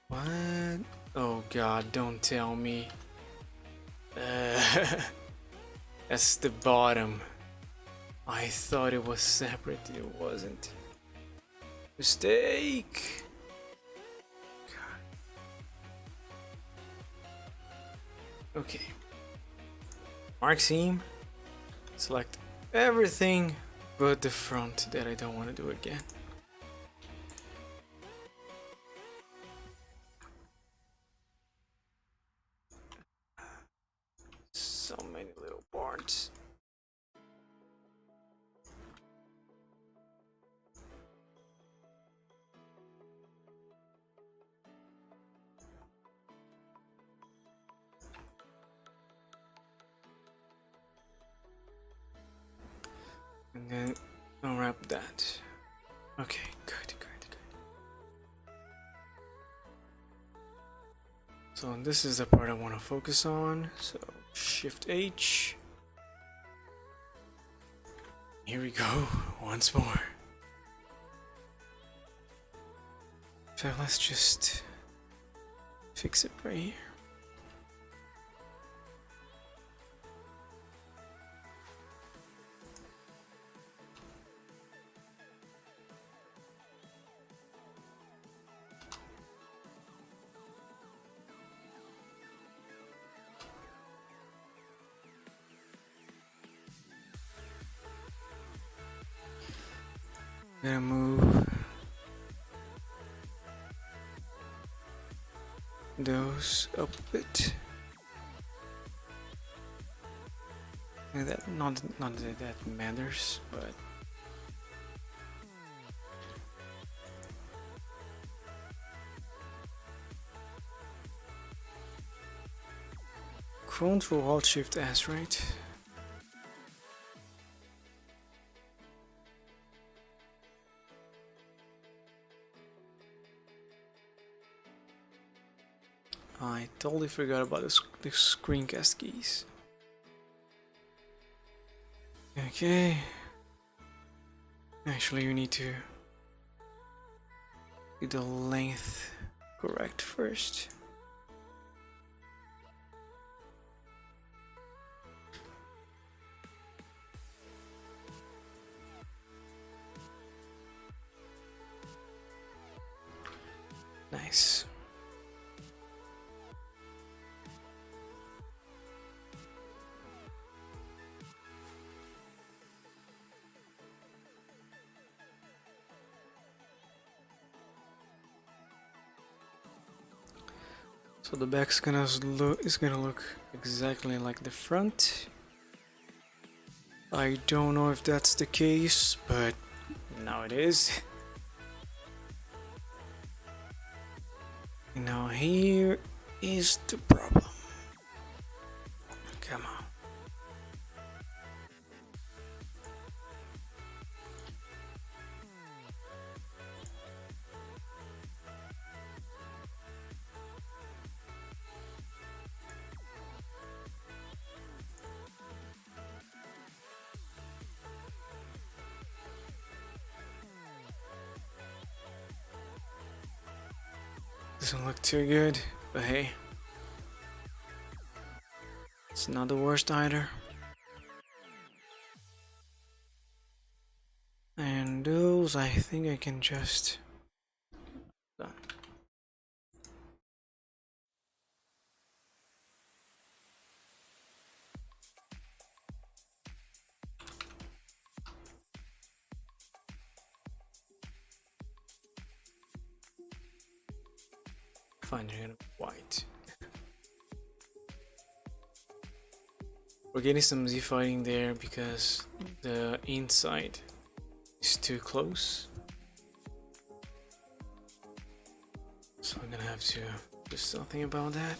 What? Oh god, don't tell me. That's the bottom. I thought it was separate, it wasn't. Mistake! God. Okay. Mark seam. Select everything but the front that I don't want to do again. So many little parts. And then unwrap that. Okay, good. So this is the part I want to focus on. So Shift H. Here we go, once more. So let's just fix it right here. Gonna move those up a bit. And that not that that matters, but Control Alt Shift S, right? I totally forgot about the screencast keys. Okay. Actually, you need to get the length correct first. Nice. So the back's gonna look exactly like the front. I don't know if that's the case, but now it is. Now here is the problem. Come on. Doesn't look too good, but hey, it's not the worst either. And those, I think I can just done. Fine, you're gonna be white. We're getting some Z fighting there because the inside is too close. So I'm gonna have to do something about that.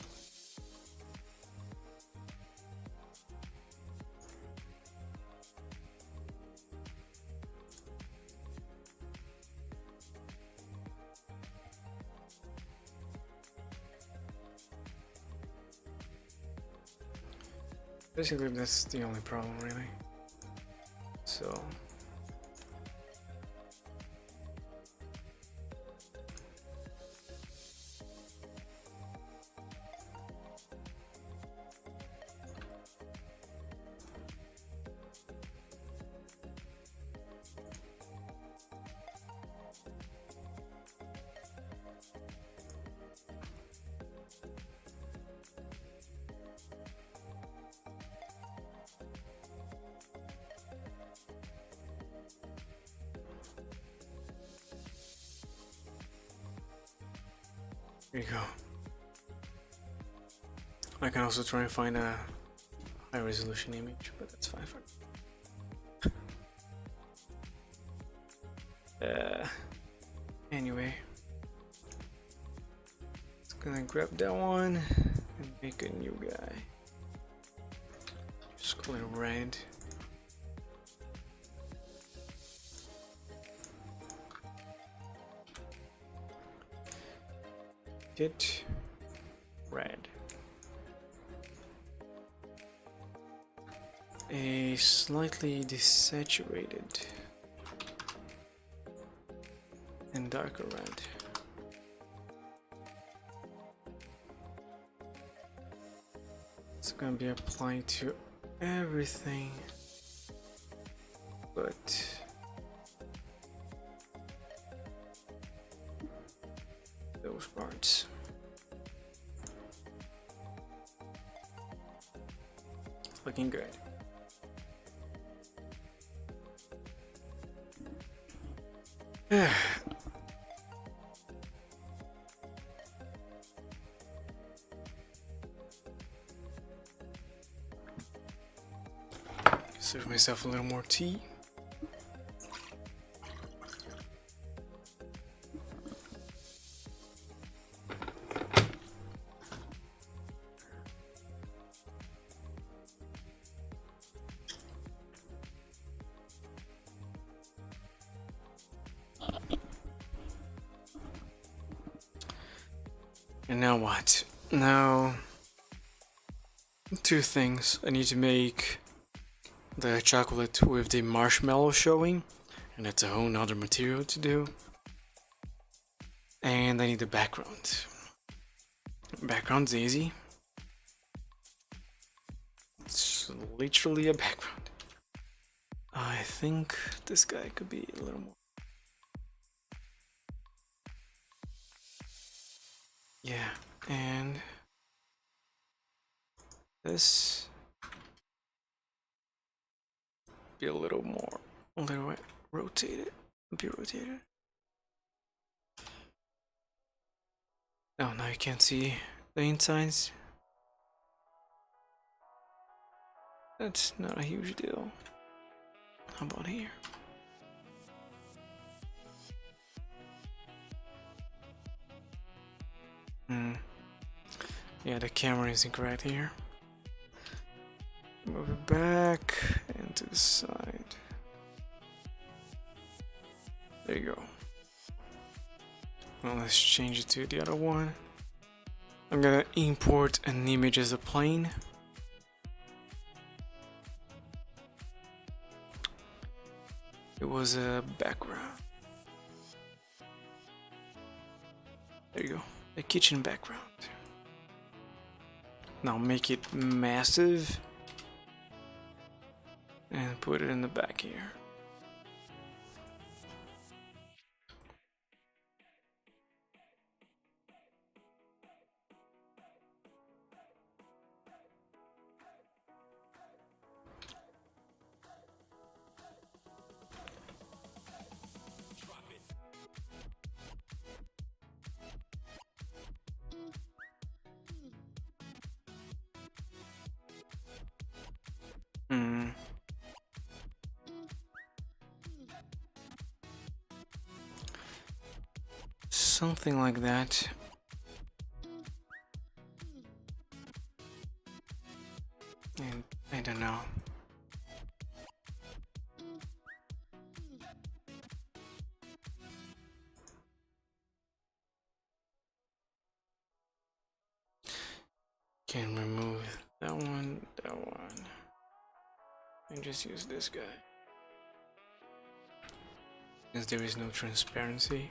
Basically, that's the only problem, really. So here you go. I can also try and find a high resolution image, but that's fine for anyway, it's gonna grab that one and make a new guy. Just call it red. Hit red. A slightly desaturated and darker red. It's gonna be applied to everything but those parts. Looking good. Serve myself a little more tea. And now what? Now, two things. I need to make the chocolate with the marshmallow showing, and that's a whole nother material to do. And I need the background. Background's easy. It's literally a background. I think this guy could be a little more. Yeah, and this be a little more, a little bit rotated, be rotated. Oh, now you can't see the insides. That's not a huge deal. How about here? Yeah, the camera is incorrect here. Move it back and to the side. There you go. Well, let's change it to the other one. I'm gonna import an image as a plane. It was a background. There you go, a kitchen background. Now make it massive and put it in the back here. Something like that. And I don't know. Can remove that one, and just use this guy. Since there is no transparency.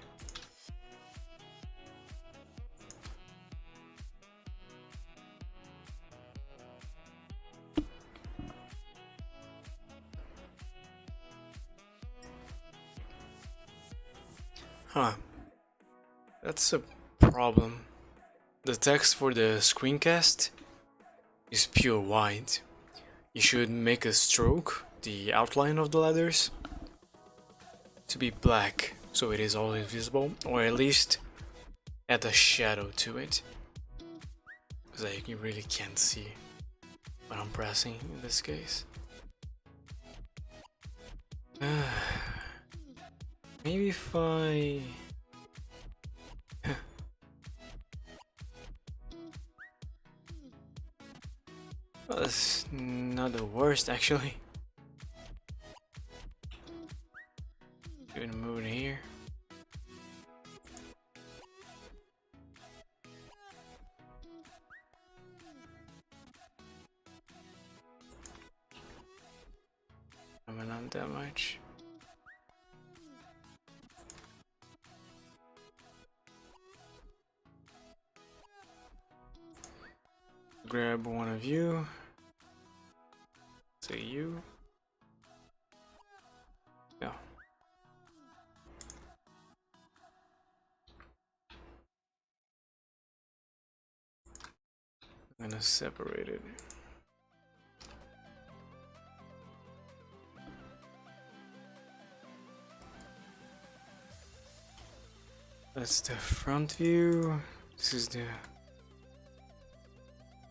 Huh. That's a problem. The text for the screencast is pure white. You should make a stroke, the outline of the letters, to be black so it is always visible, or at least add a shadow to it. Because you really can't see what I'm pressing in this case. Maybe if I... Well, that's not the worst actually. Gonna move it here. Not that much. Grab one of you. Say you. No. I'm gonna separate it. That's the front view. This is the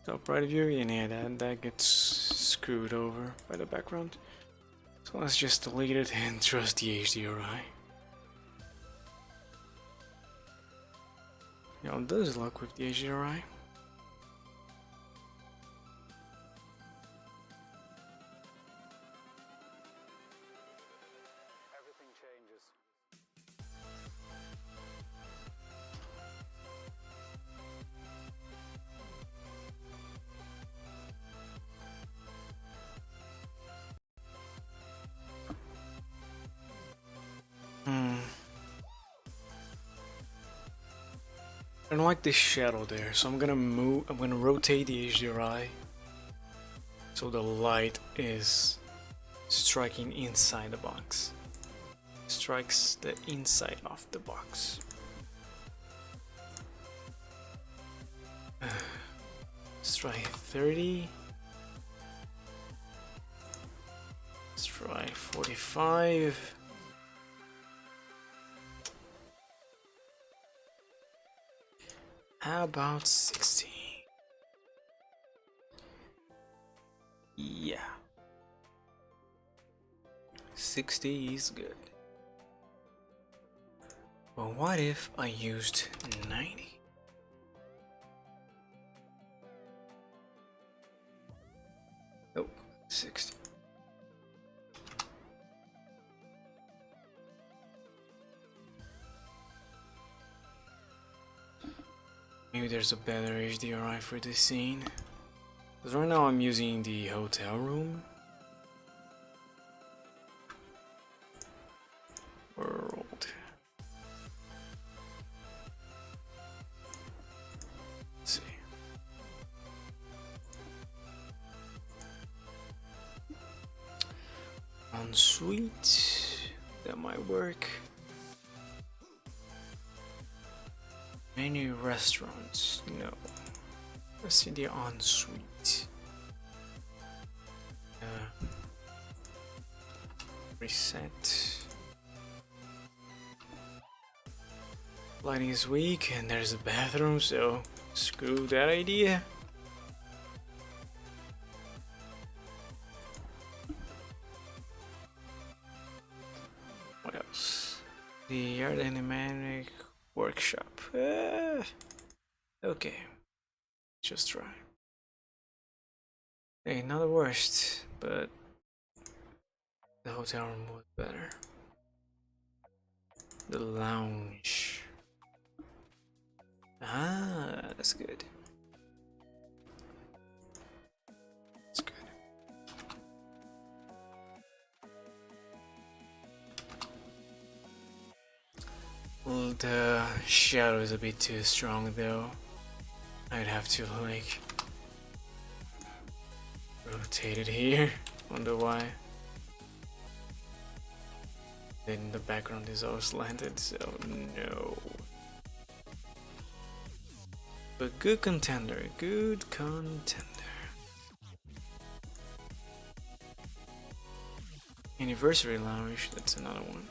top right view, and yeah, that gets screwed over by the background. So let's just delete it and trust the HDRI. You know, does luck with the HDRI. Everything changes. I don't like this shadow there, so I'm gonna rotate the HDRI so the light is striking inside the box. Strikes the inside of the box. Let's try 30. Let's try 45. How about 60? Yeah. 60 is good. But what if I used 90? Nope, 60. Maybe there's a better HDRI for this scene. Because right now I'm using the hotel room. World. Let's see. Ensuite. That might work. Many restaurants, no. Let's see the ensuite. Reset. Lighting is weak, and there's a bathroom, so screw that idea. What else? The aerodynamic workshop. Okay, just try. Hey, not the worst, but the hotel room was better. The lounge. Ah, that's good. That's good. Well, the shadow is a bit too strong though. I'd have to like rotate it here. Wonder why. Then the background is all slanted, so no. But good contender, good contender. Anniversary lounge, that's another one.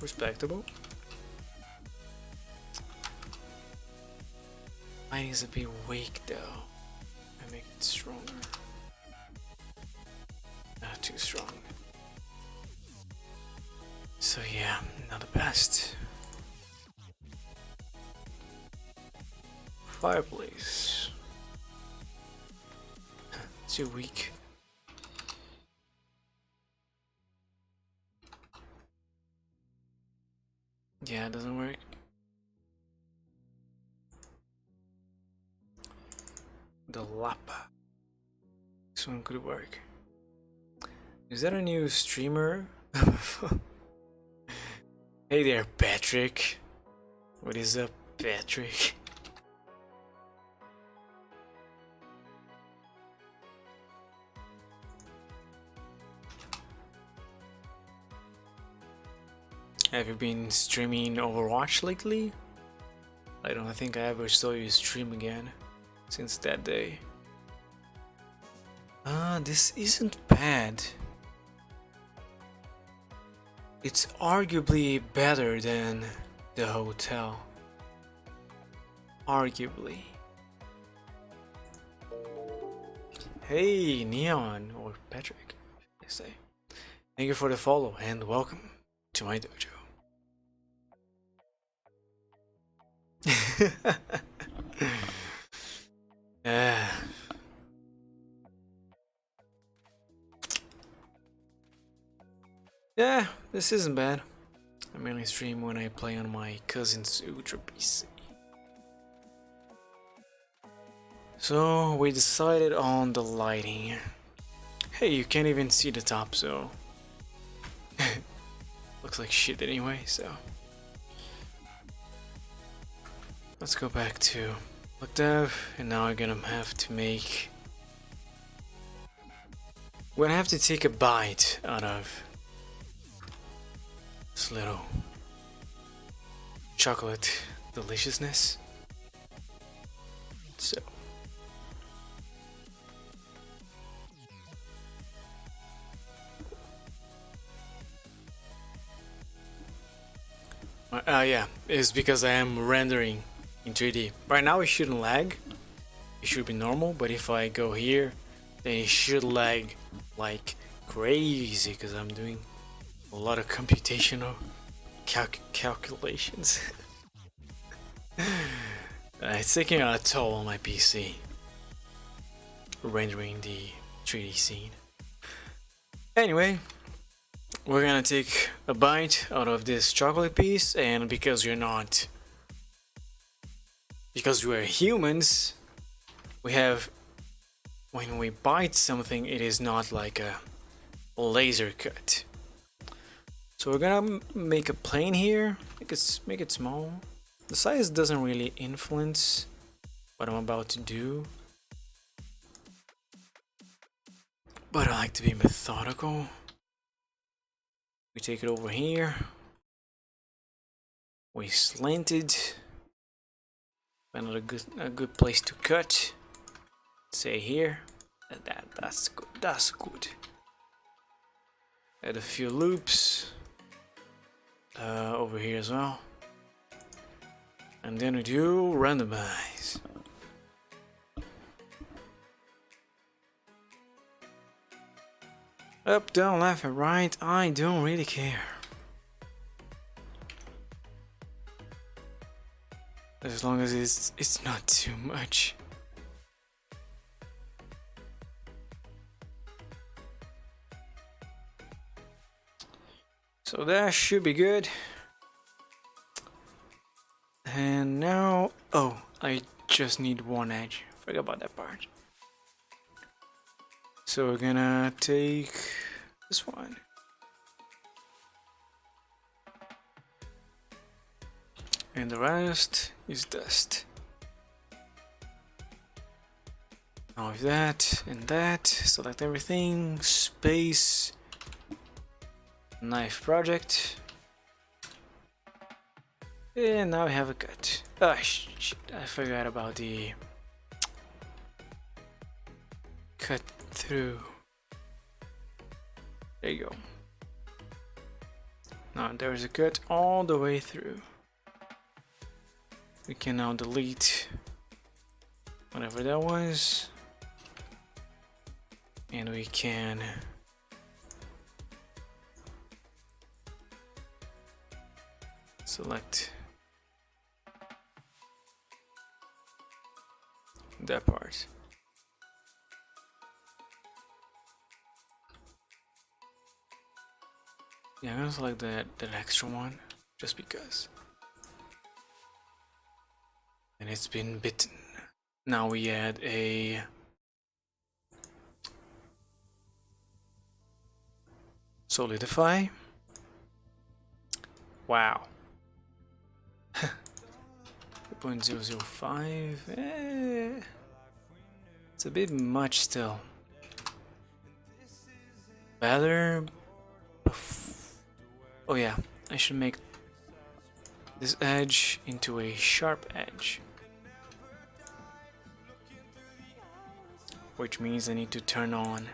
Respectable. Mine is a bit weak though. I make it stronger. Not too strong. So yeah, not the best. Fireplace. Too weak. Yeah, it doesn't work. The Lapa. This one could work. Is that a new streamer? Hey there, Patrick. What is up, Patrick? Have you been streaming Overwatch lately? I don't think I ever saw you stream again since that day. Ah, this isn't bad. It's arguably better than the hotel. Arguably. Hey, Neon, or Patrick, I say. Thank you for the follow and welcome to my dojo. Yeah, this isn't bad. I mainly stream when I play on my cousin's Ultra PC. So we decided on the lighting. Hey, you can't even see the top, so looks like shit anyway, so let's go back to look dev, and now we're gonna have to make, we're gonna have to take a bite out of this little chocolate deliciousness. So yeah, it's because I am rendering in 3D. Right now it shouldn't lag, it should be normal, but if I go here, then it should lag like crazy because I'm doing a lot of computational calculations. It's taking a toll on my PC, rendering the 3D scene. Anyway, we're gonna take a bite out of this chocolate piece, and because we're humans, we have, when we bite something, it is not like a laser cut. So we're gonna make a plane here, make it small. The size doesn't really influence what I'm about to do, but I like to be methodical. We take it over here. We slant it. Find a good place to cut. Say here. That's good. That's good. Add a few loops over here as well. And then we do randomize. Up, down, left, and right. I don't really care. As long as it's not too much. So that should be good. And now, oh, I just need one edge. Forgot about that part. So we're gonna take this one. And the rest is dust. Now with that and that, select everything, space, knife project. And now we have a cut. Oh shit, I forgot about the cut through. There you go. Now there's a cut all the way through. We can now delete whatever that was. And we can select that part. Yeah, I'm gonna select that extra one just because. And it's been bitten. Now we add a solidify. Wow. 0.005. It's a bit much still. Better. Oh yeah, I should make this edge into a sharp edge. Which means I need to turn on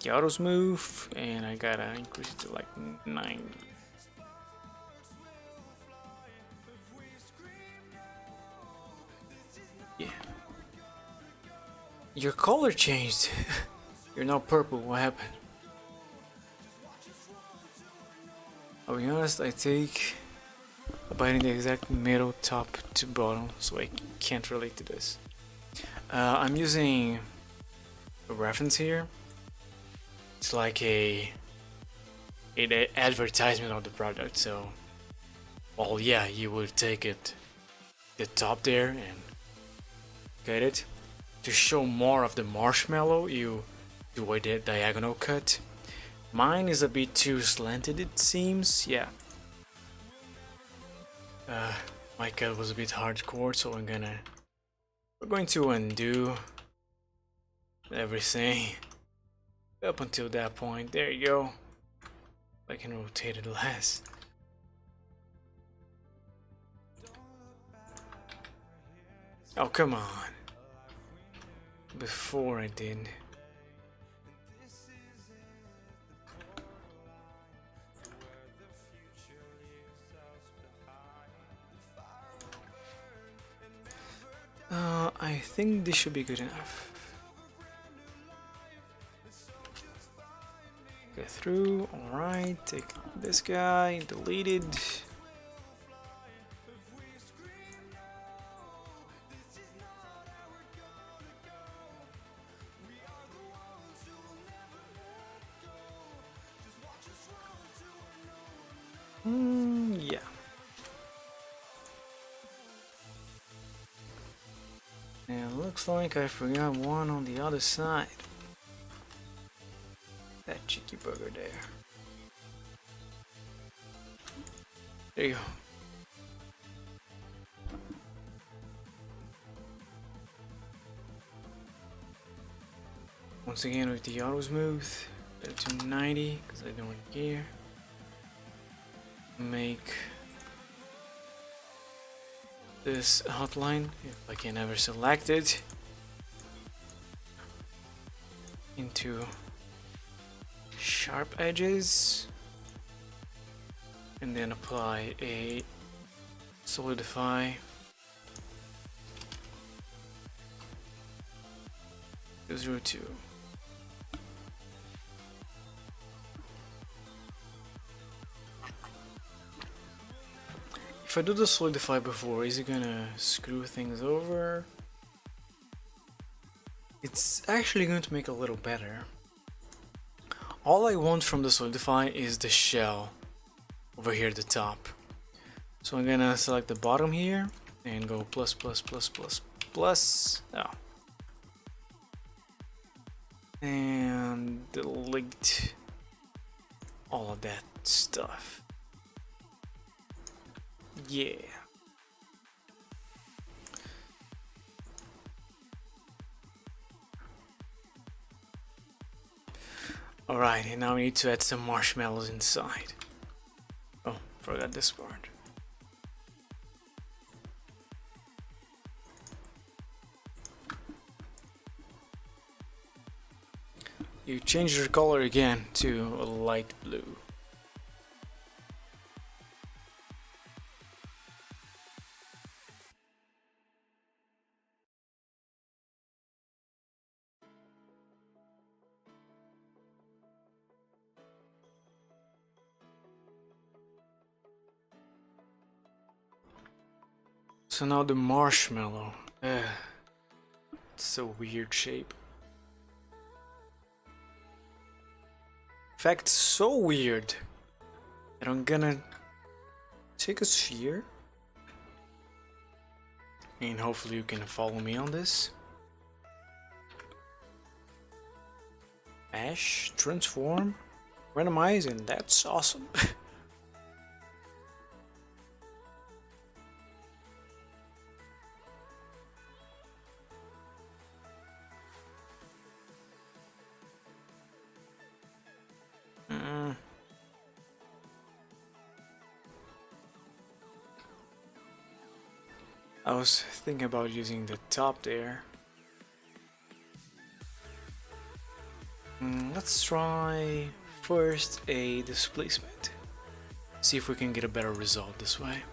the auto smooth, and I gotta increase it to like 90. Yeah. Your color changed. You're now purple. What happened? I'll be honest, I take a bite in the exact middle, top to bottom, so I can't relate to this. I'm using a reference here. It's like an advertisement of the product, so well, yeah, you would take it the top there and get it. To show more of the marshmallow, you do a diagonal cut. Mine is a bit too slanted, it seems. Yeah. My cut was a bit hardcore, so we're going to undo everything up until that point. There you go. I can rotate it less. Oh, come on. Before I did. I think this should be good enough. Get through, alright, take this guy, deleted. Yeah. And looks like I forgot one on the other side. That cheeky bugger there. There you go. Once again with the auto smooth, better to 90 because I don't care. Make this outline, if I can ever select it, into sharp edges, and then apply a solidify 202. If I do the solidify before, is it gonna screw things over? It's actually going to make it a little better. All I want from the solidify is the shell over here at the top. So I'm gonna select the bottom here and go plus plus plus plus plus. Oh. And delete all of that stuff. Yeah. Alright, and now we need to add some marshmallows inside. Oh, forgot this part. You change your color again to a light blue. So now the marshmallow. It's a weird shape. In fact, so weird that I'm gonna take a sphere, and hopefully you can follow me on this. Ash, transform, randomize, and that's awesome. I was thinking about using the top there. Let's try first a displacement. See if we can get a better result this way.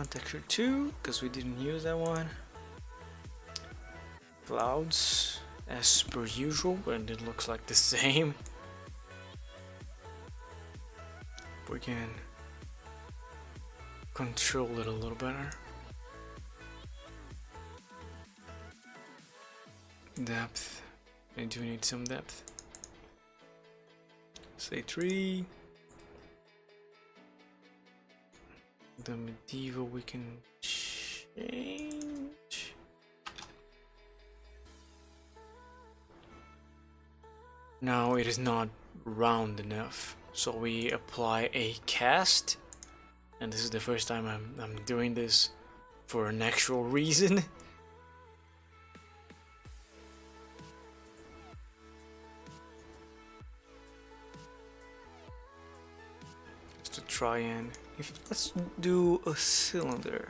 Texture 2, because we didn't use that one. Clouds, as per usual, and it looks like the same. We can control it a little better. Depth, I do need some depth. Say 3. The medieval we can change. Now it is not round enough, so we apply a cast, and this is the first time I'm doing this for an actual reason. Just to try and let's do a cylinder.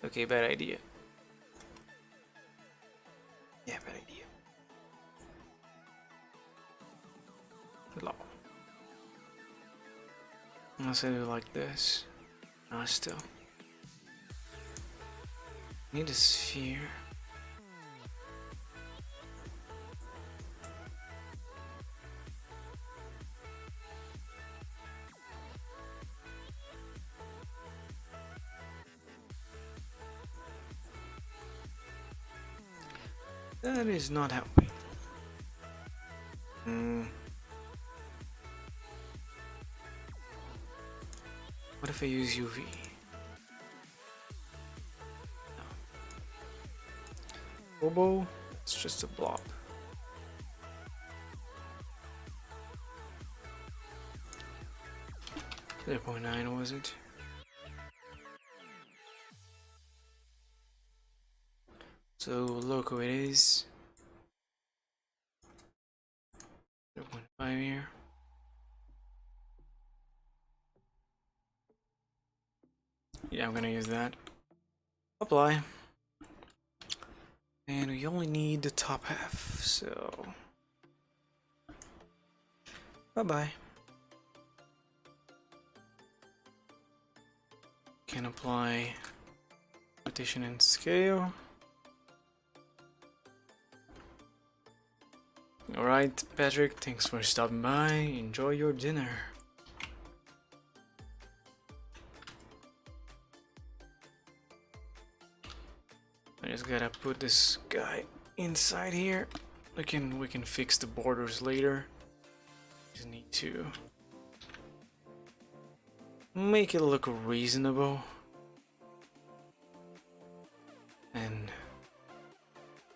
Okay, bad idea. Yeah, bad idea. Low. Unless I do like this. No, still. Need a sphere. That is not helping. What if I use UV? No. Bobo, it's just a blob. .9 was it? So loco it is. 0.5 here. Yeah, I'm gonna use that. Apply. And we only need the top half, so bye-bye. Can apply rotation and scale. Alright, Patrick, thanks for stopping by. Enjoy your dinner. I just gotta put this guy inside here. We can fix the borders later. Just need to make it look reasonable and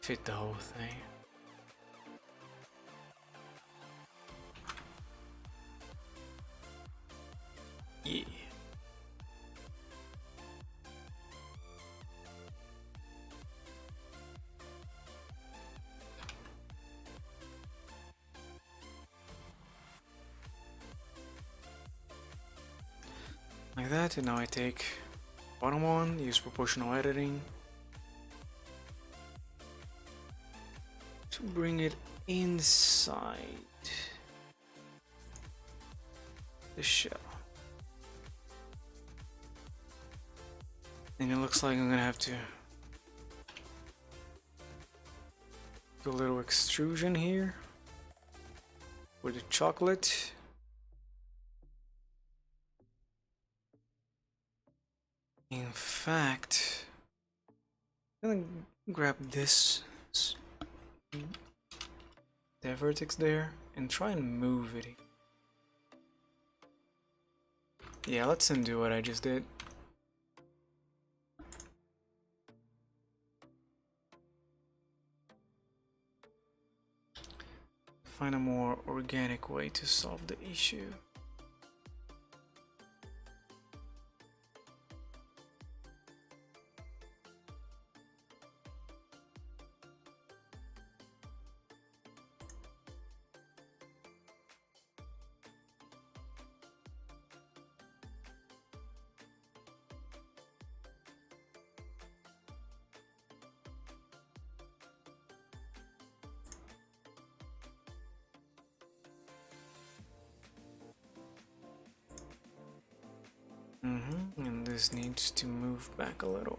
fit the whole thing. Yeah. Like that, and now I take bottom one, use proportional editing to bring it inside the shell. And it looks like I'm gonna have to do a little extrusion here with the chocolate. In fact, I'm gonna grab this, the vertex there, and try and move it. Yeah, let's undo what I just did. Find a more organic way to solve the issue. And this needs to move back a little.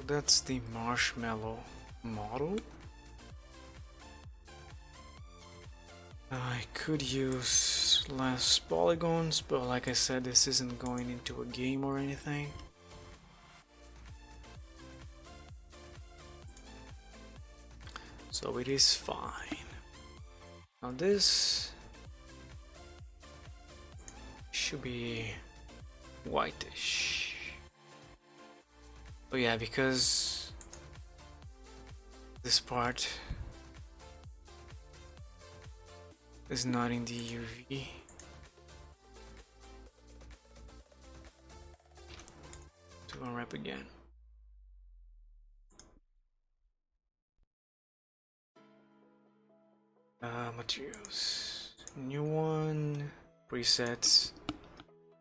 That's the marshmallow model. I could use less polygons, but like I said, this isn't going into a game or anything. So it is fine. Now this should be whitish. Oh yeah, because this part is not in the UV. To unwrap again. Materials. New one. Presets.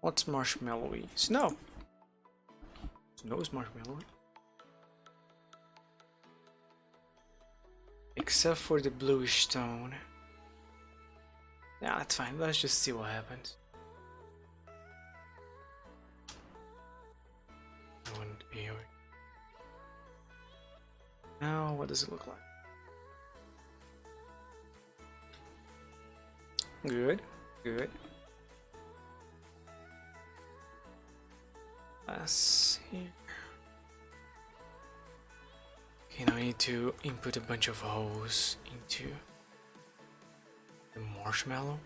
What's marshmallowy? Snow. Snow is marshmallowy. Except for the bluish tone. Yeah, that's fine. Let's just see what happens. I want it to be here. Now, what does it look like? Good, good. Let's see. Okay, now I need to input a bunch of holes into the marshmallow.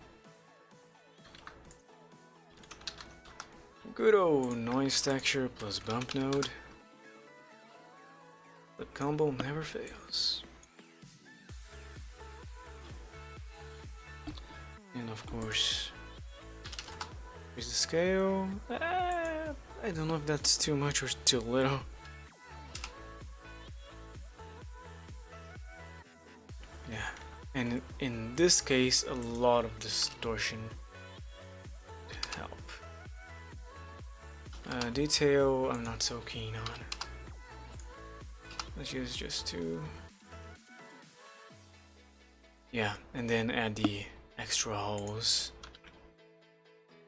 Good old noise texture plus bump node. The combo never fails. And of course, here's the scale. I don't know if that's too much or too little. Yeah, and in this case, a lot of distortion to help. Detail, I'm not so keen on. Let's use just two. Yeah, and then add the extra holes.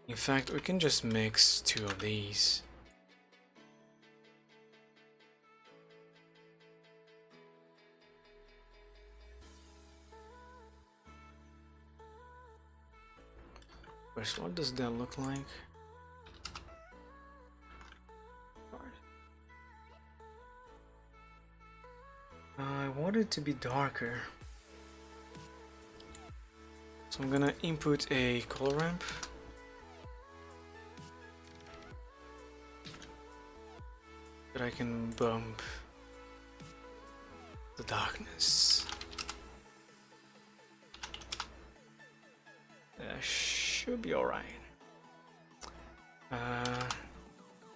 In fact, we can just mix two of these. First, what does that look like? I want it to be darker. So I'm gonna input a color ramp. That I can bump the darkness. That should be alright.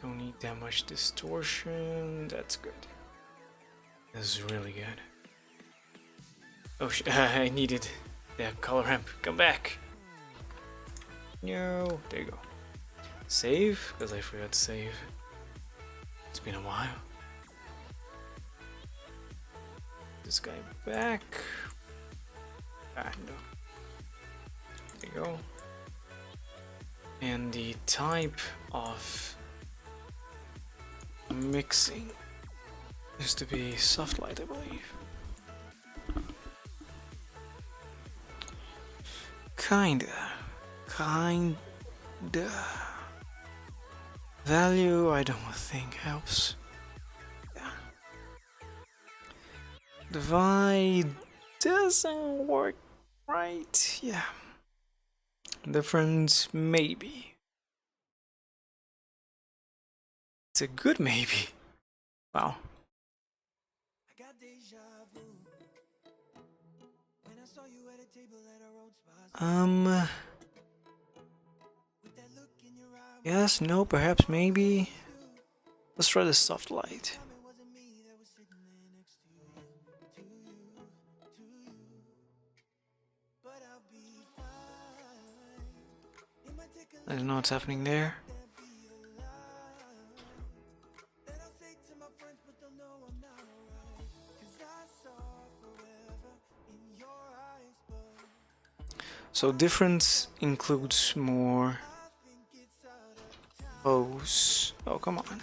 Don't need that much distortion. That's good. This is really good. Oh, I needed that color ramp. Come back. No, there you go. Save, because I forgot to save. It's been a while. This guy back. Ah, no. There you go. And the type of mixing is to be soft light, I believe. Kinda. Value, I don't think helps. Yeah. Divide doesn't work right. Yeah. Difference, maybe. It's a good maybe. Wow. Yes, no, perhaps, maybe. Let's try the soft light. I don't know what's happening there. So difference includes more O's. Oh, come on.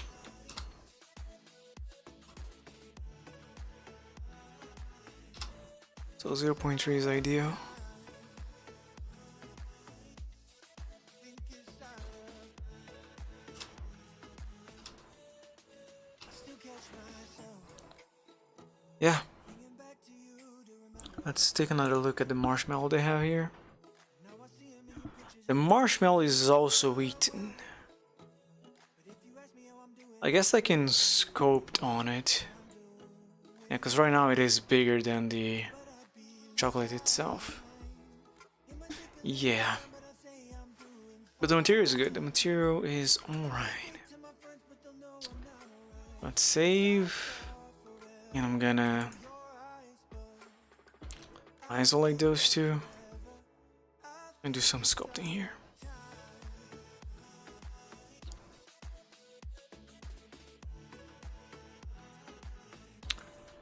So 0.3 is ideal. Yeah. Let's take another look at the marshmallow they have here. The marshmallow is also eaten. I guess I can scope on it. Yeah, because right now it is bigger than the chocolate itself. Yeah. But the material is good. The material is alright. Let's save. And I'm gonna isolate those two and do some sculpting here.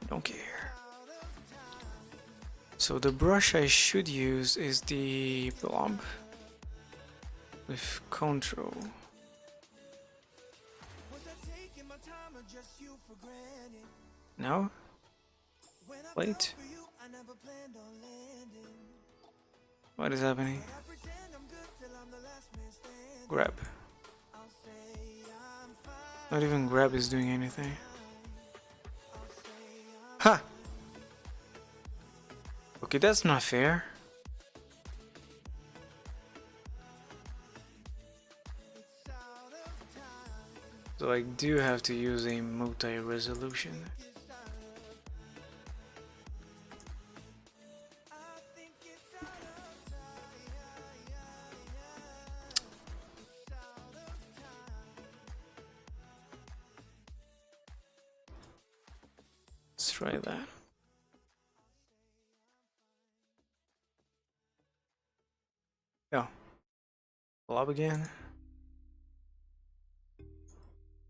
Don't care. So the brush I should use is the blob with control. No? Wait. What is happening? Grab. Not even grab is doing anything. Ha! Okay, that's not fair. So I do have to use a multi-resolution. Let's try that. Oh. Blob again.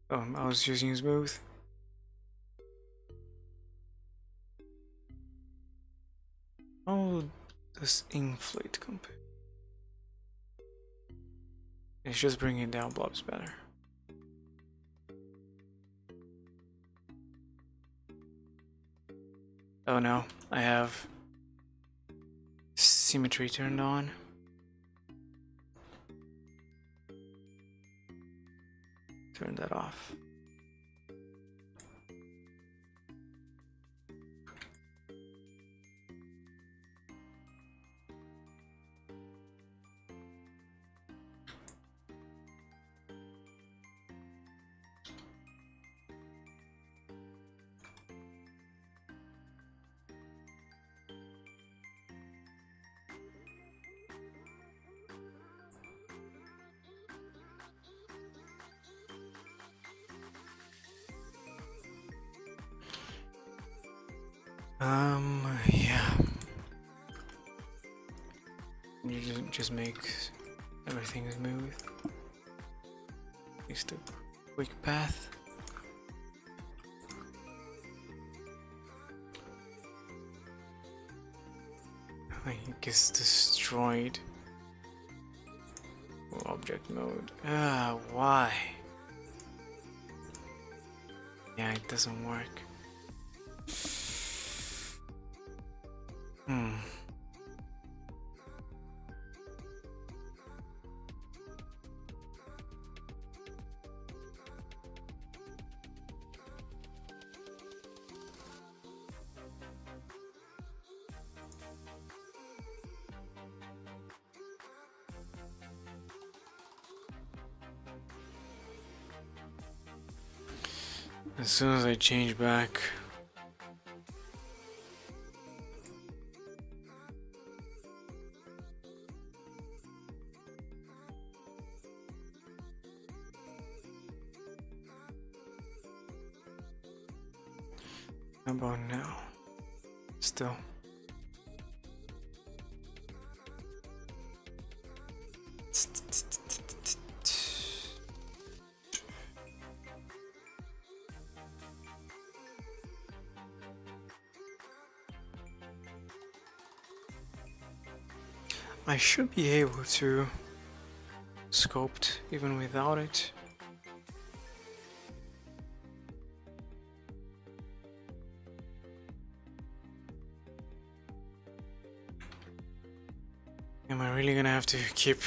Oh, I was using smooth. Oh, this inflate compare. It's just bringing down blobs better. Oh no, I have symmetry turned on. Turn that off. Yeah. You just make everything smooth. Just a quick path. I guess destroyed. Object mode. Why? Yeah, it doesn't work. As soon as I change back. How about now? Still. I should be able to sculpt even without it. Am I really gonna have to keep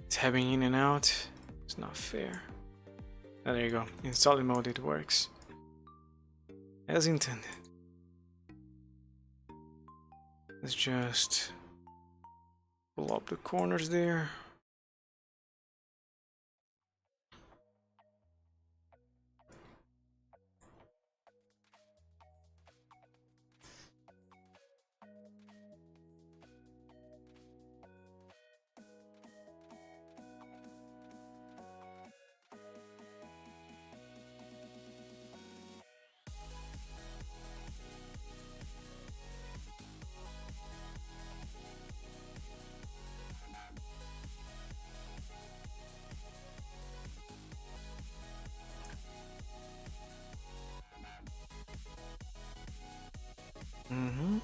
tabbing in and out? It's not fair. Oh, there you go. In solid mode it works as intended. Let's just pull up the corners there. Mm-hmm.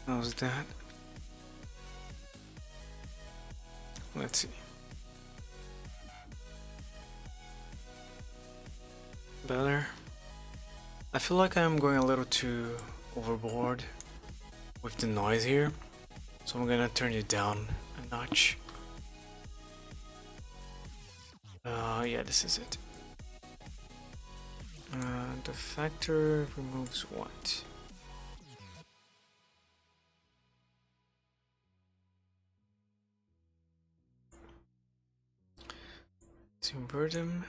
How's that? Let's see. Better. I feel like I'm going a little too overboard with the noise here, so I'm gonna turn it down a notch. Yeah, this is it. The factor removes what? To invert them.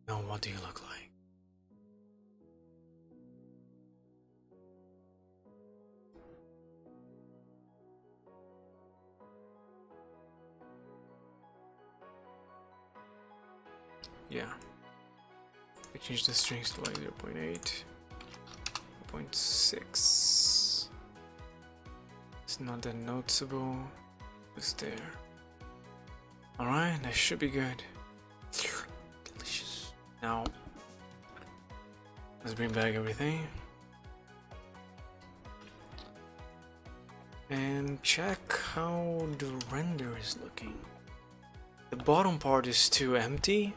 Now, what do you look like? Yeah. I changed the strings to like 0.8, 0.6. It's not that noticeable. It's there. Alright, that should be good. Delicious. Now, let's bring back everything. And check how the render is looking. The bottom part is too empty.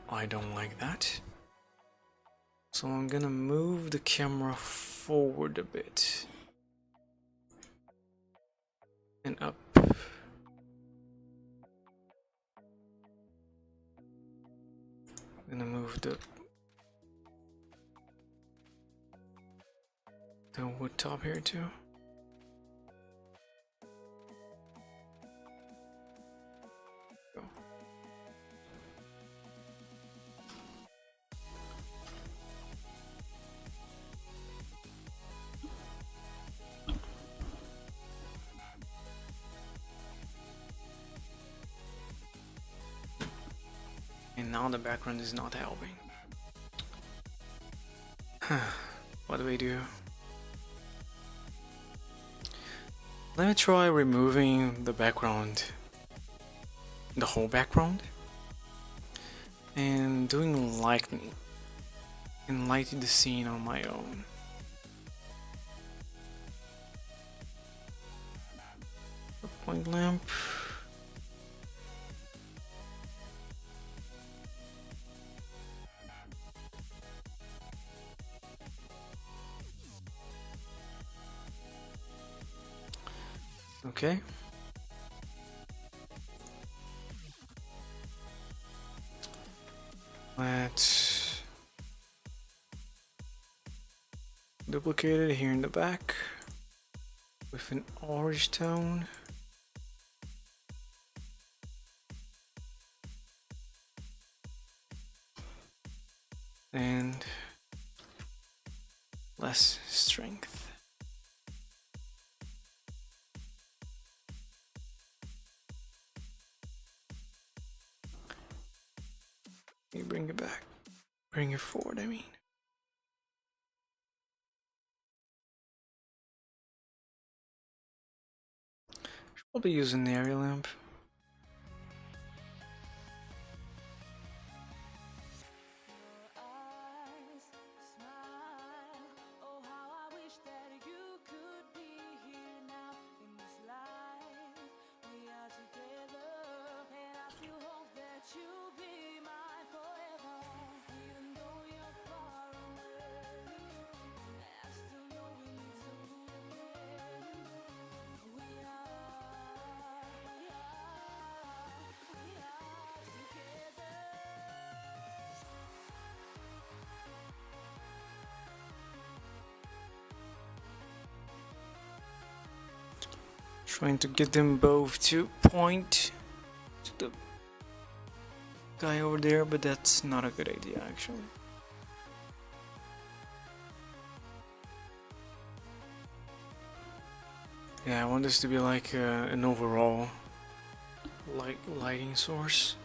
I don't like that. So I'm gonna move the camera forward a bit. And up. I'm gonna move the wood top here too. Go. And now the background is not helping. What do we do? Let me try removing the background, the whole background, and doing lightning and lighting the scene on my own. A point lamp. Okay. Let's duplicate it here in the back with an orange tone. And less strength. You bring it back. Bring it forward, I mean. I'll be using the area lamp. Trying to get them both to point to the guy over there, but that's not a good idea actually. Yeah, I want this to be like an overall lighting source.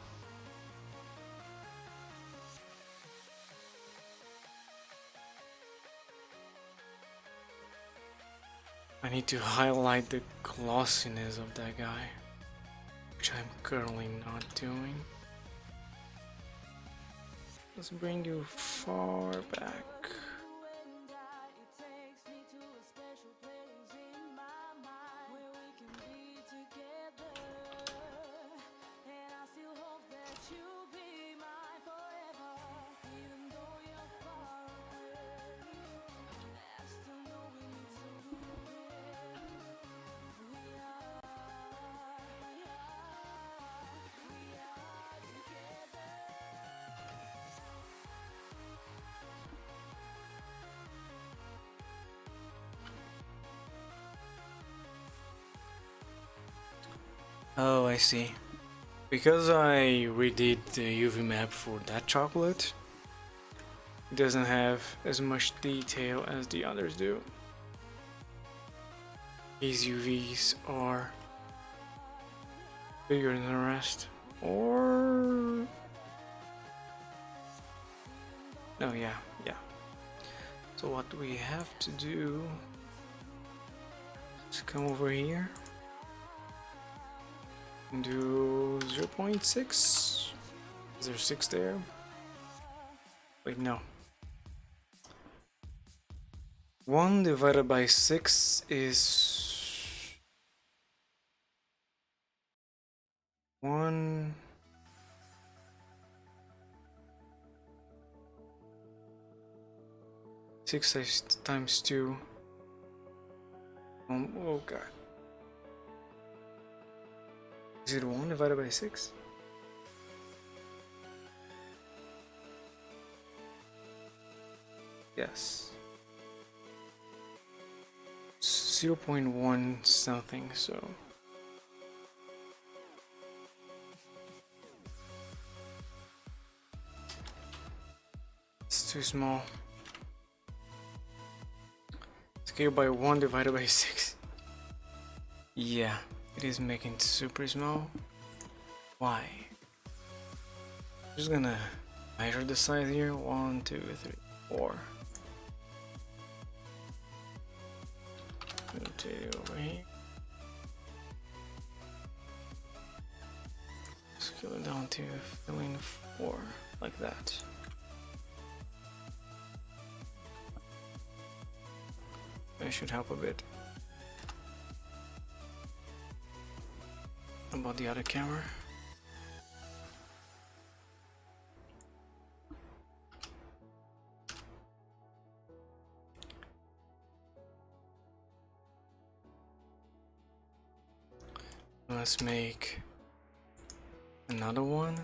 I need to highlight the glossiness of that guy, which I'm currently not doing. Let's bring you far back. Oh, I see. Because I redid the UV map for that chocolate, it doesn't have as much detail as the others do. These UVs are bigger than the rest. Or... no, yeah. So what we have to do is come over here and do 0.6. Is there 6 there? Wait, no. 1 divided by 6 is 1. Six times 2. Oh god. Is it 1 divided by 6? Yes. 0.1 something, so... it's too small. Scale by 1 divided by 6. Yeah, it is making it super small. Why? Just gonna measure the size here. 1, 2, 3, 4. Rotate over here. Scale it down to filling 4, like that. That should help a bit. How about the other camera? Let's make another one.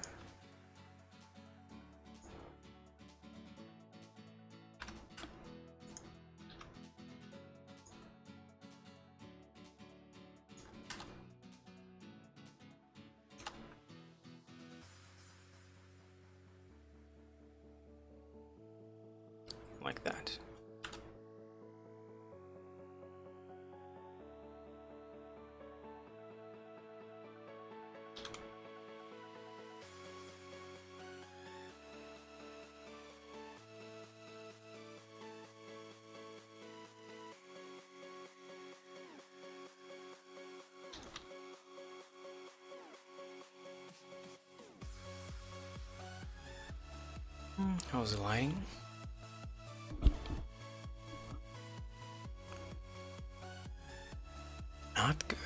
Like that. How's the lighting? Not good.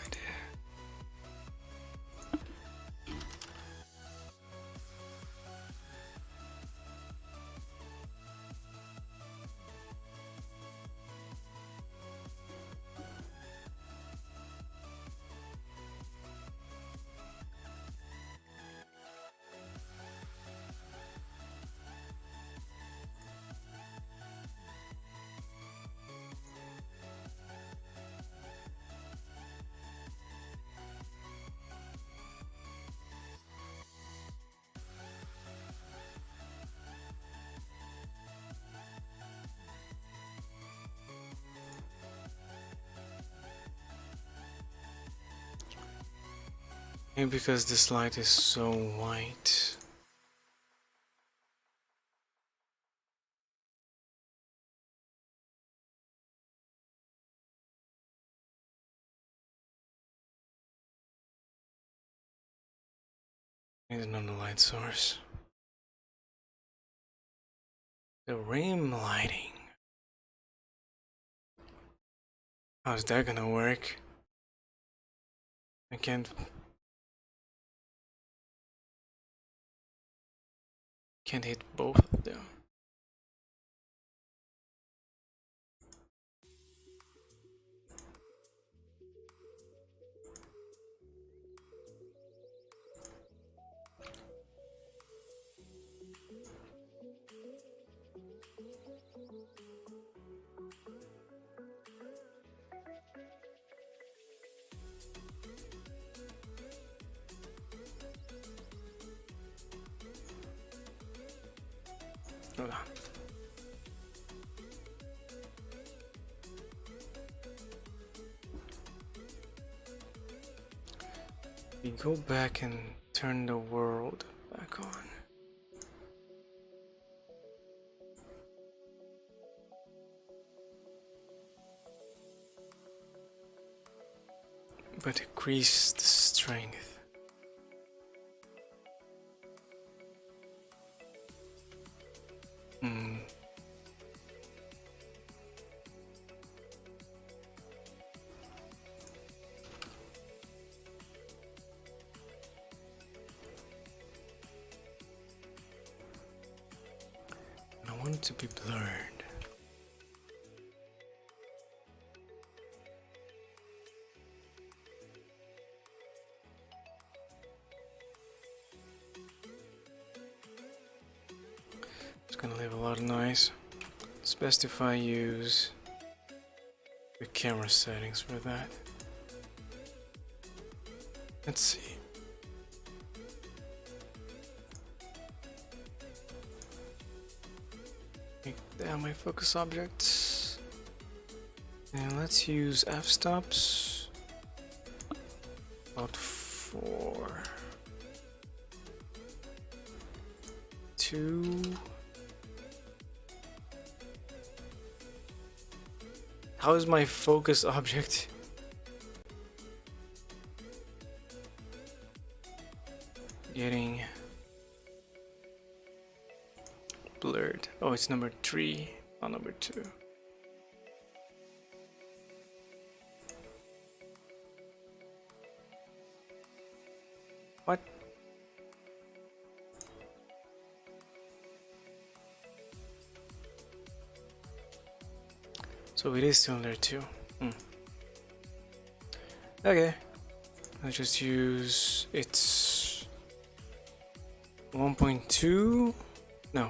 Maybe because this light is so white. Need another light source. The rim lighting. How's that gonna work? I can't hit both of them. Hold on. We go back and turn the world back on. But increase the strength. I want it to be blurred. It's gonna leave a lot of noise. It's best if I use the camera settings for that. Let's see. Make down my focus objects. And let's use f-stops. About 4. 2. How is my focus object? Getting blurred. Oh, it's number 3, not number 2. What? So it is still there too. Okay. I'll just use its 1.2. No.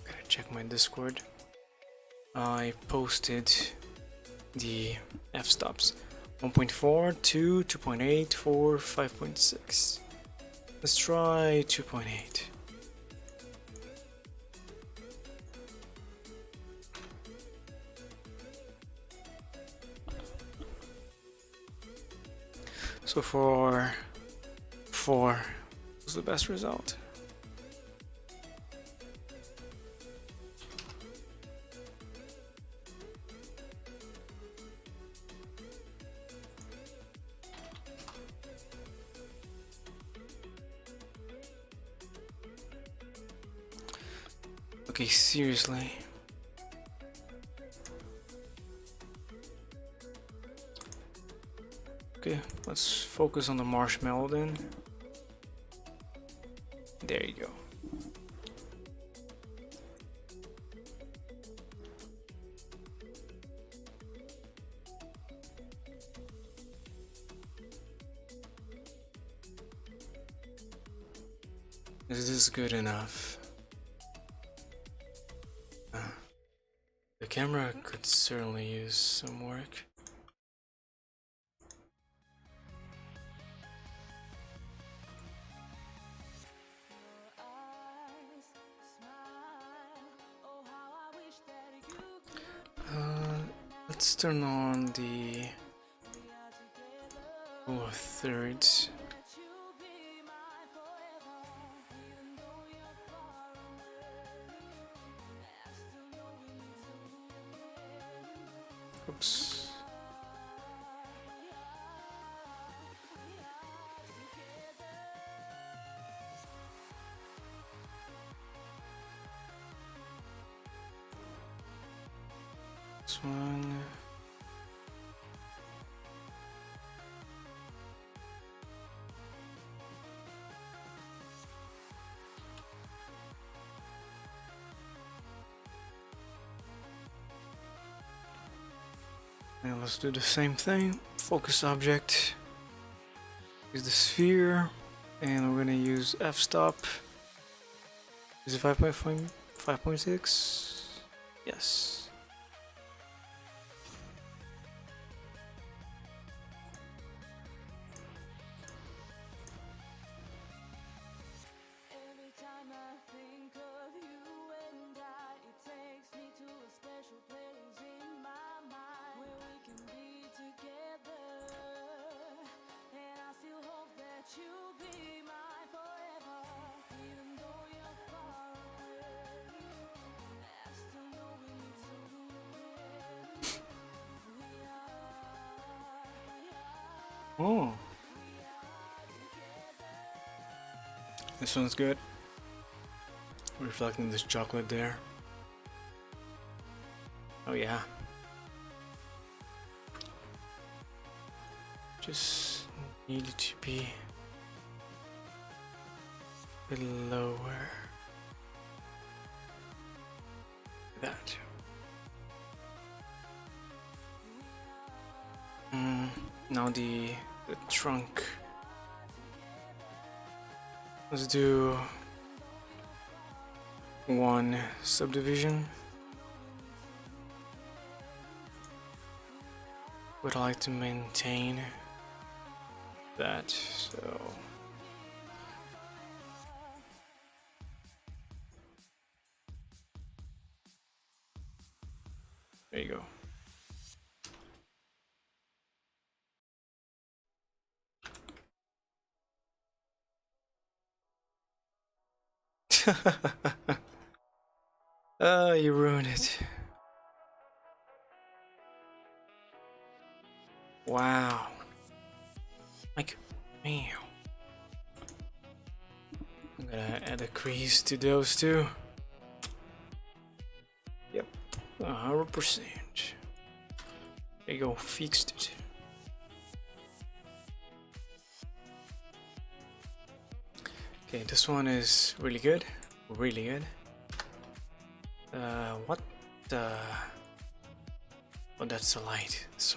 Gotta check my Discord. I posted the f-stops. 1.4, 2, 2.8, 4, 5.6. Let's try 2.8. So for 4 was the best result. Okay, seriously. Okay, let's focus on the marshmallow then. There you go. Is this good enough? The camera could certainly use some work. Let's turn on the thirds. Oops. This one. Now let's do the same thing. Focus object is the sphere, and we're gonna use f-stop. Is it 5.6? Yes. Oh, this one's good. Reflecting this chocolate there. Oh yeah. Just need it to be a bit lower. That. Now the trunk. Let's do one subdivision. Would I like to maintain that, so there you go. You ruined it. Wow. Like, man. I'm gonna add a crease to those two. Yep, 100%. There you go, fixed it. Okay, this one is really good. Really good. What the... Oh, that's a light. This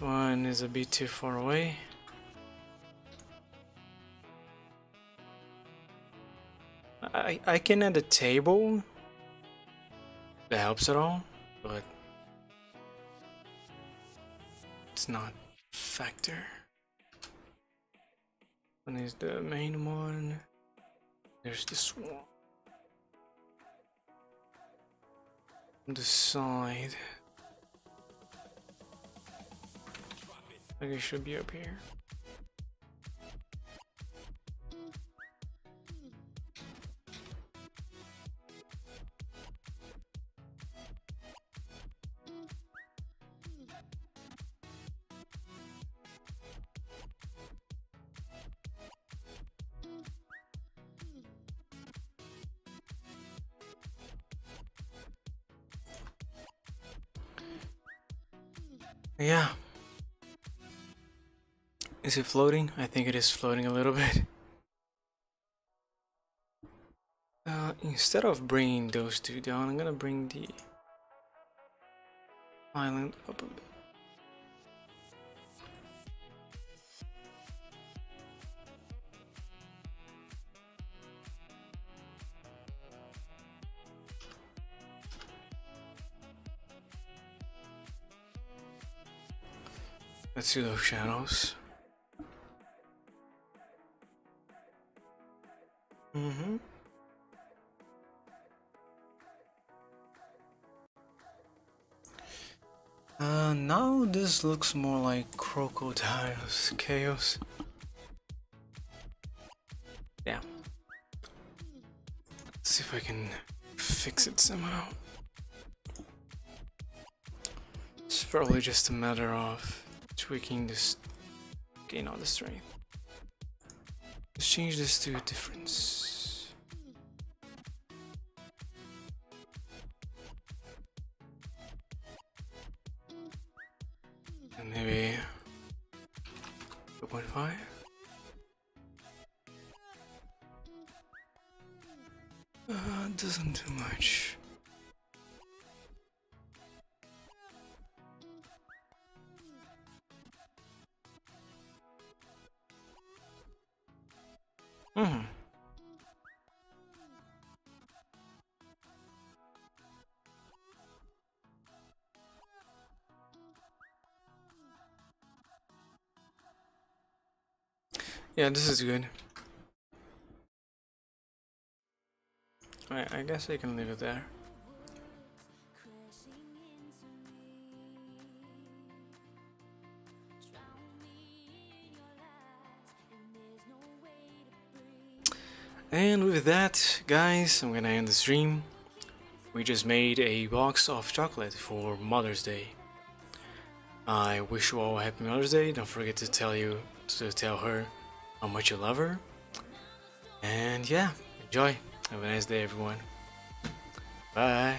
one is a bit too far away. I can add a table. That helps at all, but it's not factor. One is the main one. There's this one on the side. I think it should be up here. Yeah. Is it floating? I think it is floating a little bit. Instead of bringing those two down, I'm gonna bring the island up a bit. Let's see those shadows. Mm-hmm. Now this looks more like crocodiles chaos. Yeah. Let's see if I can fix it somehow. It's probably just a matter of tweaking this, gain all the strength. Let's change this to difference. And maybe 2.5. Doesn't do much. Yeah, this is good. I guess I can leave it there. And with that, guys, I'm gonna end the stream. We just made a box of chocolate for Mother's Day. I wish you all a happy Mother's Day. Don't forget to tell her how much you love her. And yeah, enjoy. Have a nice day, everyone. Bye.